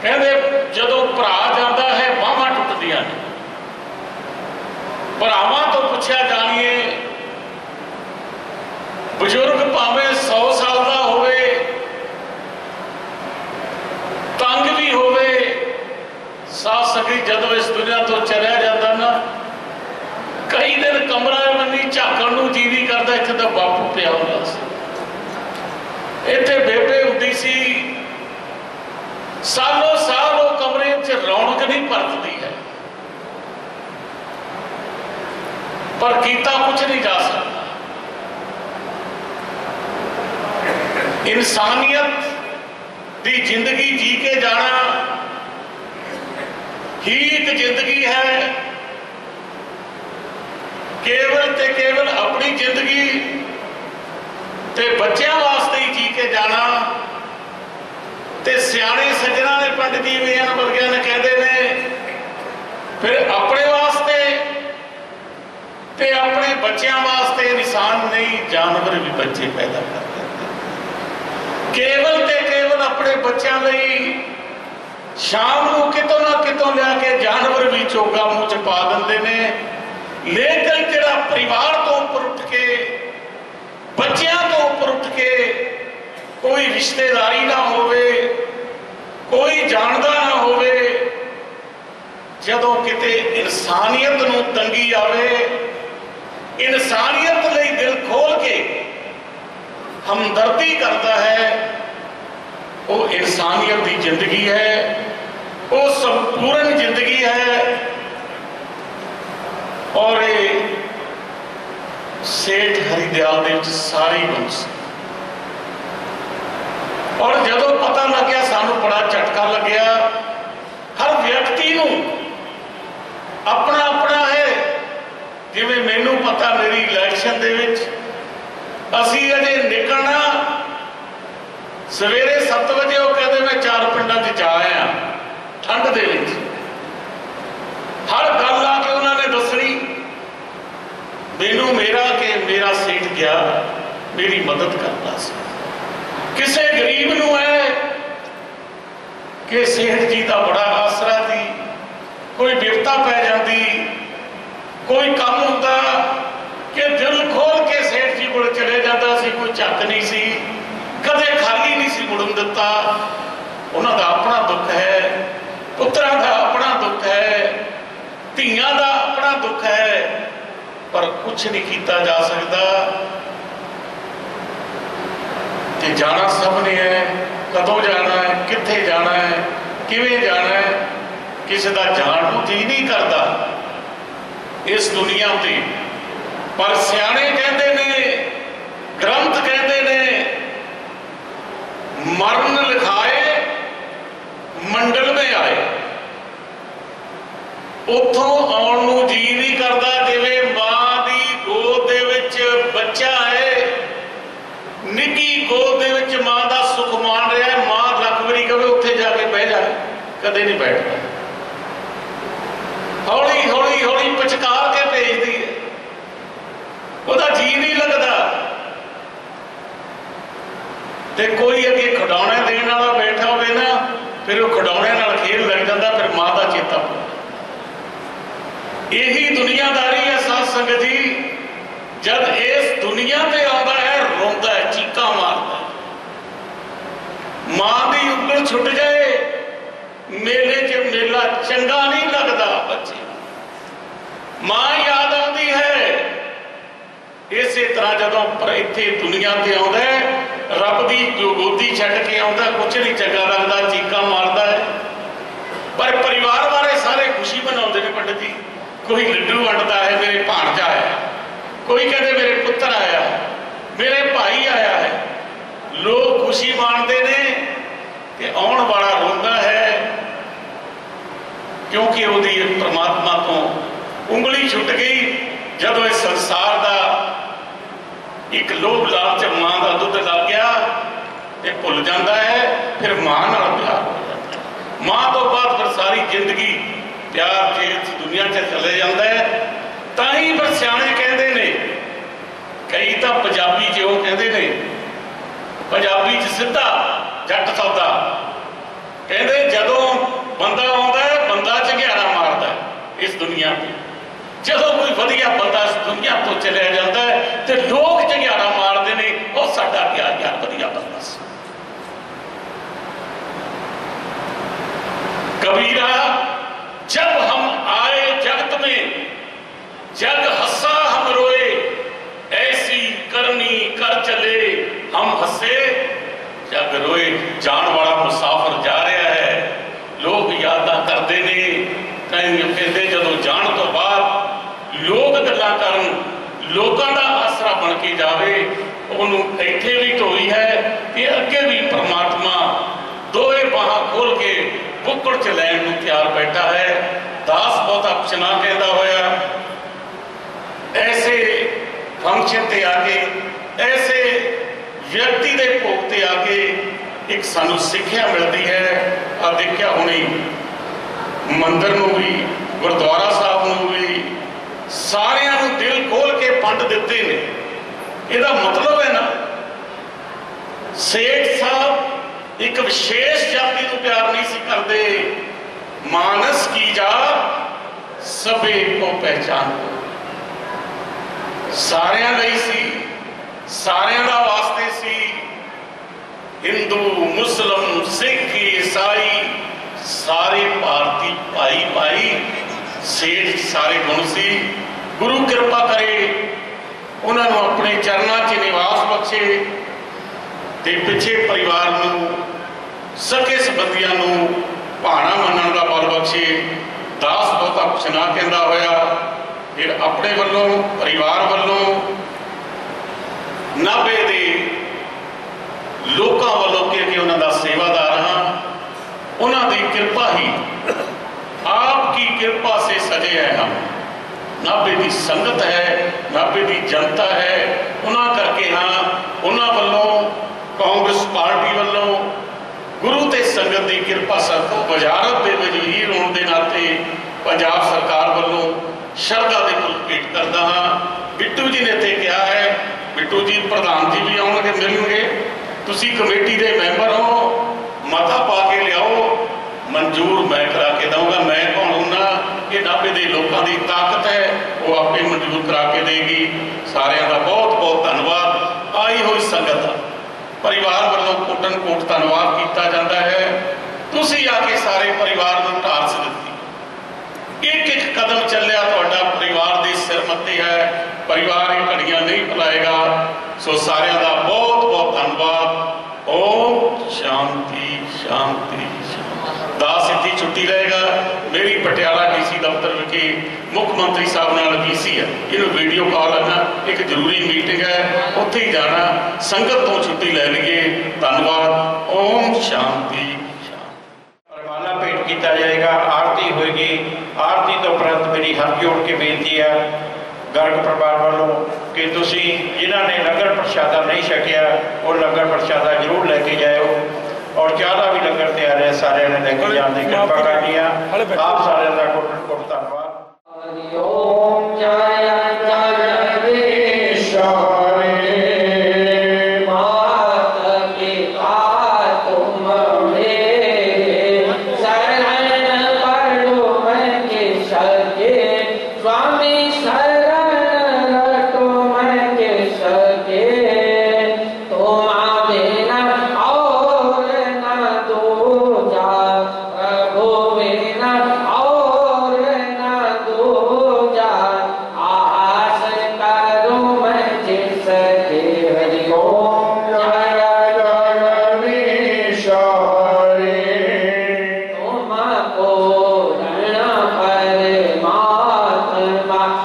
कहते जदों भरा जाता है बाहां टुटदियां ने, भरावां तो पुछया जाणगे, बजुर्ग भावें 100 साल का होवे, तंग भी होवे, साथ सगी जदों इस दुनिया तो चलिया जाता ना, कई दिन कमरा मनी झाकण नूं जी नहीं करता, इत्थे तां बापू पिया हुंदा सी, इत्थे बेबे हुंदी सी, सालों साल वो कमरे च रौनक नहीं परतती है, पर कीता कुछ नहीं जा सकता। इंसानियत की जिंदगी जी के जाना ही एक जिंदगी है, केवल ते केवल अपनी जिंदगी ते बच्चों वास्ते ही जी के जाना, ते सियाने सज्जना ने पंडित जी वीरन वर्गिया ने कहते हैं फिर अपने वास्ते ते अपने बच्चों वास्ते इंसान नहीं जानवर भी बच्चे पैदा करते, केवल ते केवल अपने बच्चों लिए शाम को कितों ना कितों लिया के जानवर भी चोगा मुंह च पा देंगे ने, लेकिन जिहड़ा परिवार तो उपर उठ के बच्चों तो उपर उठ के कोई रिश्तेदारी ना होवे, कोई जानदा ना होवे, जदों किते इंसानियत नूं तंगी आवे, इंसानियत लई दिल खोल के हमदर्दी करता है, वो इंसानियत की जिंदगी है, वो संपूर्ण जिंदगी है। और सेठ हरिदयाल दे विच सारी वंश, और जदों पता लग गया सानू बड़ा झटका लग्या, हर व्यक्ति नूं अपना अपना है, जिवें मैनू पता मेरी इलैक्शन दे विच असी अजे निकलना सवेरे 7 बजे, वो कहते मैं 4 पिंडां च जा आया ठंड दे विच, हर गल आके उन्होंने दसनी मैनू मेरा के मेरा सेठ गया मेरी मदद करता सी, किसी गरीब नूं है कि सेठ जी का बड़ा आसरा थी, कोई विपता पै जाती, कोई काम होता कि दिल खोल के सेठ जी को चले जाता सी, कोई झक नहीं सी, कदे खाली नहीं सी मुड़न दिता, उन्होंने अपना दुख है, पुत्रां का अपना दुख है, धीआं का अपना दुख है, पर कुछ नहीं किया जा सकता। कि जाना सबने है, कदों जाना है, कित्थे जाना है, किवें जाना है, किसी का जान को जी नहीं करता इस दुनिया ते, पर सियाने कहते ने, ग्रंथ कहते ने, मरण लिखाए मंडल में आए, उथों आउण नूं जी नहीं करता, जिवें मां दी गोद दे विच बच्चा है, निੱਕੀ गोद दे विच मां दा सुख मान रहा है, मां लख वारी कहे उत्थे जाके बह जा, कदे नहीं बैठदा, हौली हौली हौली पचकार के भेजदी है, ਉਹਦਾ जी नहीं लगता, ते कोई अगे खिडौने देने वाला बैठा होवे ना, फिर वो खिडौने नाल खेल लग जाता, फिर मां का चेता पा, यही दुनियादारी है साध संगत जी। जब इस दुनिया पे आता है रोंदा है, चीका मारता है, मां की उंगल छुट जाए, मेले च मेला चंगा नहीं लगता, बच्चे मां याद आती है। इस तरह जदों पर इत्थे दुनिया ते आउंदा है, रब की गोदी छड्ड के आउंदा, कुछ नहीं चंगा लगता, चीका मारता है, पर परिवार वाले सारे खुशी मनाउंदे ने। पंडित जी कोई लड्डू वंडदा है, मेरे भाणजा है, कोई कहते मेरे पुत्र आया है, मेरे भाई आया है। लोग खुशी मानते ने कि आने वाला रोंदा है, क्योंकि ਉਹਦੀ परमात्मा तो उंगली छुट गई। जदों इस संसार का एक लोभ लालच मां का दुध लग गया तो भुल जाता है, फिर मां नाल प्यार हो जाता है। मां तो बाद फिर सारी जिंदगी प्यार के दुनिया च चले जाता है। ताही फिर सियाणे कहते ने, कई तो पंजाबी जो कहते ने, पंजाबी च सीधा जट सौदा कहते, जदों बंदा आउंदा है बंदा झगियारा मारदा है इस दुनिया पे। जदों कोई वधिया बंदा इस दुनिया तो चलिया जाता है तो लोग झगियारा मारते हैं, और साडा क्या यार वधिया बंदा सी। कबीरा जब हम आए जगत में, जग हंसा हम रोए, ऐसी करनी कर चले हम हंसे जग रोए। जान वाला मुसाफिर जा रहा है, लोग यादा करते ने, कहीं कहते जदों जान तो बाद लोग गल्लां करन, लोगों का आसरा बन के जावे, उन्होंने इत्थे भी ढोई है कि अगे भी परमात्मा दोए बाहां खोल के बुक्कड़ च लैण नूं तैयार बैठा है। दास बहुता कुछ ना कहता होया ऐसे फंक्शन ते आके, ऐसे व्यक्ति के भोग ते आके एक सानू सिक्ख्या मिलती है। आ देखिया हुणी मंदिर नूं भी, गुरुद्वारा साहब नूं भी सारियां नूं दिल खोल के फंड दिते ने। इहदा मतलब है ना, सेठ साहब एक विशेष जाति को प्यार नहीं सी करते। मानस की जा सबे को पहचान, सारियां लई सी, सारियां दा वास्ते सी। हिंदू मुस्लिम सिख ईसाई सारे भारती भाई भाई, सेठ सारे गुण सी। गुरु कृपा करे उन्होंने अपने चरणों च निवास बख्शे ते पिछे परिवार नूं, सके संबंधियों नूं भाणा मनण का बल बख्शे। दास बहुता कुछ ना कहता होया, फिर अपने वालों परिवार वालों नाभे दे लोगों वालों क्योंकि उन्होंने सेवादार हाँ, उन्होंने कृपा ही, आपकी कृपा से सजे हैं हम। नाभे की संगत है, नाभे की जनता है, उन्होंने करके हाँ, उन्होंने वालों कांग्रेस पार्टी वालों गुरु ते संगत की कृपा सबको वजारत के वजीर होने के नाते पंजाब सरकार वालों शरधा के फुल भेंट करता हाँ। बिट्टू जी ने इत्थे कहा है, बिट्टू जी प्रधान जी भी आउणगे मिलणगे, तुसी कमेटी के मैंबर हो, मता पा के लियाओ, मंजूर मैं करा के दूंगा। मैं कौन हूं, ये नाभे के लोगों की ताकत है, वो आपे मंजूर करा के देगी। सारिਆਂ का बहुत बहुत धन्यवाद। आई हुई संगत परिवार वालों कोटन कोट धन्यवाद किया जाता है। तुसी आके सारे परिवार को ढास दी, एक एक कदम चलिया तुहाडा परिवार के सिर मत्थे है। परिवार ये घड़ियां नहीं भुलाएगा। सो सारिਆਂ का बहुत बहुत धन्यवाद। ओम शांति शांति। दास इतनी छुट्टी रहेगा। मेरी पटियाला डीसी दफ्तर विखे मुख्यमंत्री साहब नाल डीसी है, इन्होंने वीडियो कॉल है ना, एक जरूरी मीटिंग है, उत्थे ही जाना, संगत तो छुट्टी ले लीए। धन्यवाद। ओम शांति। फरमाना भेंट किया जाएगा, आरती होगी। आरती तो उपरंत मेरी हाथ जोड़ के बेनती है गर्ग परिवार वालों कि तुसी जिन्होंने लंगर प्रशादा नहीं छकिया वो लंगर प्रशादा जरूर लेके जाओ, और ज्यादा भी लंगर तैयार है, सारे ने लेके जाने की कृपा करनी है। आप सारे का कोटन कोट धन्यवाद।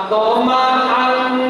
तो महान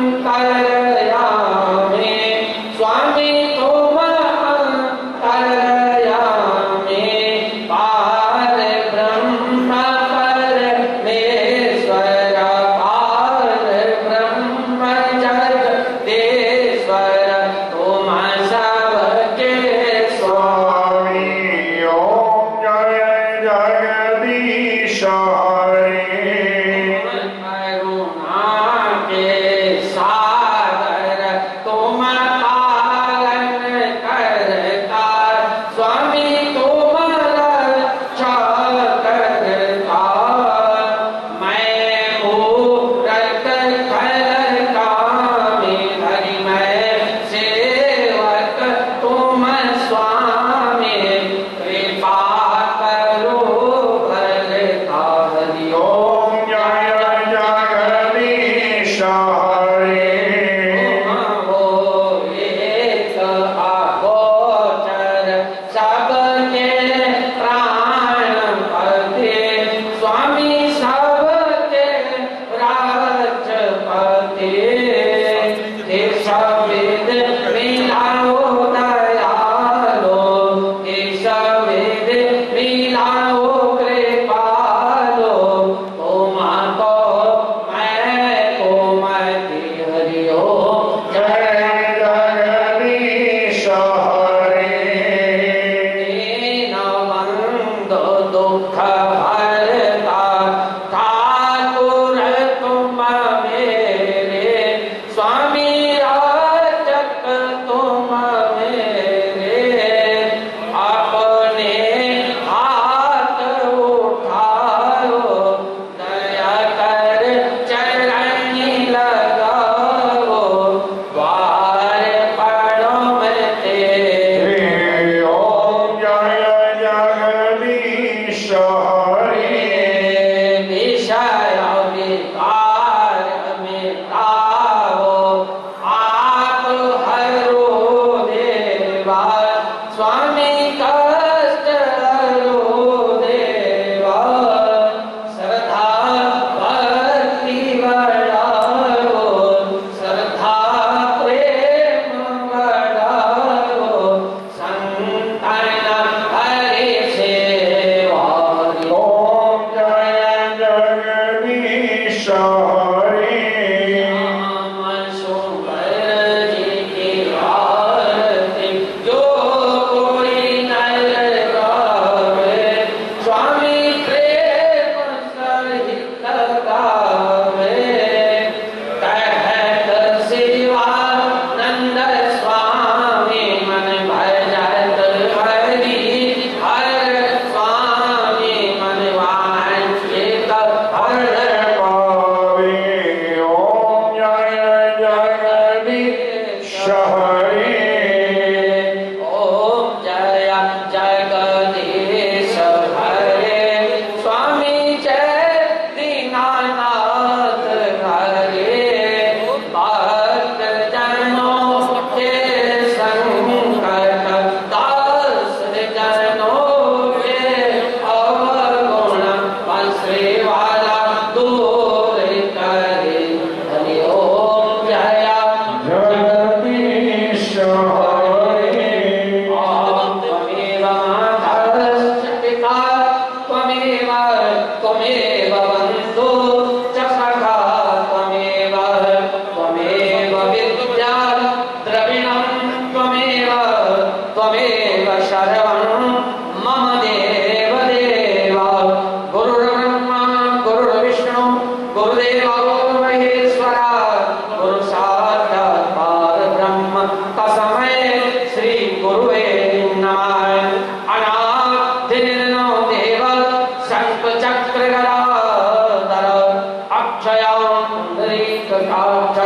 काक्ष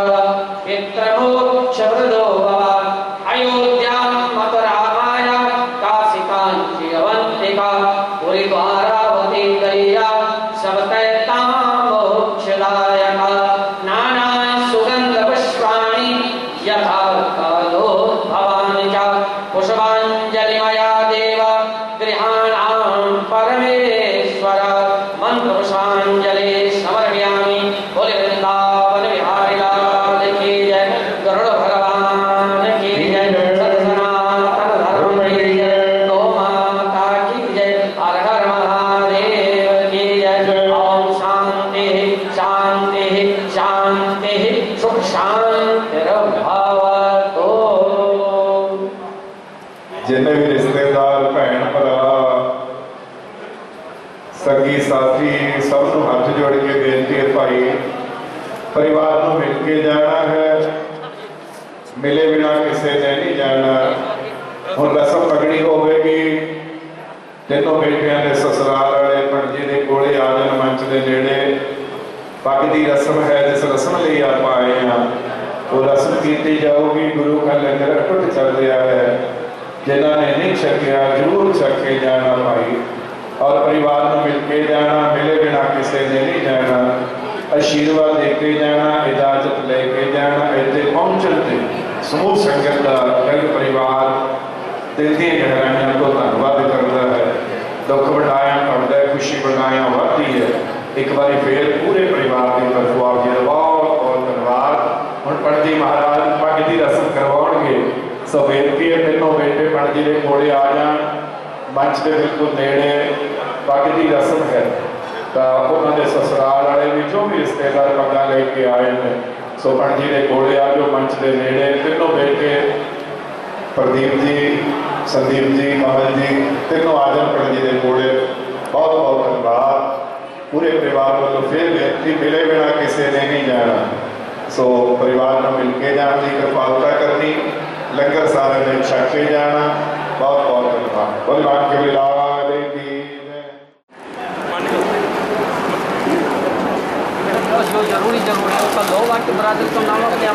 पितृमोक्षप्रदो भव अयोध्या मथुरामाय काशी अवंतिका पुरीद्वारावती गया सबकैता मोक्षदायका नाना सुगंध पुष्पाणि यथा कालो भवानि च पुष्पाञ्जलिमया देव गृहाणां परमेश्वर मंत्रपुष्पाञ्जलि समर्पयामि बोले वृंदावन बिहारी लाल की जय गरुड़ भगवान की जय सनातन धर्म की जय गौ माता की जय हर हर महादेव की जय ओम शांति शांति शांति सुख शांतिर्भवतु। जिन्ने भी रिश्तेदार भैन भरा संगी साथी सबनों हाथ जोड़ के बेनती है भाई परिवार को मिल के जाना है, मिले बिना किसी ने नहीं जाना। हुण रस्म पगड़ी होगी, तीनों बेटियां ने ससुराल वाले पणजी के कोले आ जान मंच के नेड़े। पग की रस्म है, जिस रस्म लिए आप आए हैं वो रस्म की जाऊगी। गुरु का लंगर अटुट चल रहा है, जिन्होंने नहीं छकिया जरूर छक के जाना भाई, और परिवार में मिल के जाना, मिले बिना किसी ने नहीं जाना। आशीर्वाद देके जाना, इजाजत लेके जाना। इतने पहुंचने समूह संगत का रंग परिवार दिल की गहराइयों को धन्यवाद करता है। दुख बढ़ाया घटता है, खुशी बढ़ाया बढ़ती है। एक बार फिर पूरे परिवार की तरफों आप जी बहुत बहुत धन्यवाद। हम पंडित महाराज पग की रस्म करवाएंगे, सो बेनती है तीनों बेटे पंडित के कोले आ जान, मंच के बिल्कुल नेड़े पग की रस्म है। तो उन्होंने ससुराल वाले भी जो भी रिश्तेदार पगा लेके आए हैं, सो पंडित के कोले आ जाओ मंच के नेड़े। तीनों बेटे प्रदीप जी, संदीप जी, कमल जी तीनों आ जाए पंडित के कोले। बहुत बहुत धन्यवाद। पूरे परिवार वालों फिर बेनती, मिले बिना किसी ने नहीं जाना। सो परिवार में मिल के जाने की कृपालता करनी, लंगर सारे दिन छक के जाना। बहुत बहुत धन्यवाद। भगवान के लाल की जो जरूरी है उसका लो वाक्य बरादरी तो नाम के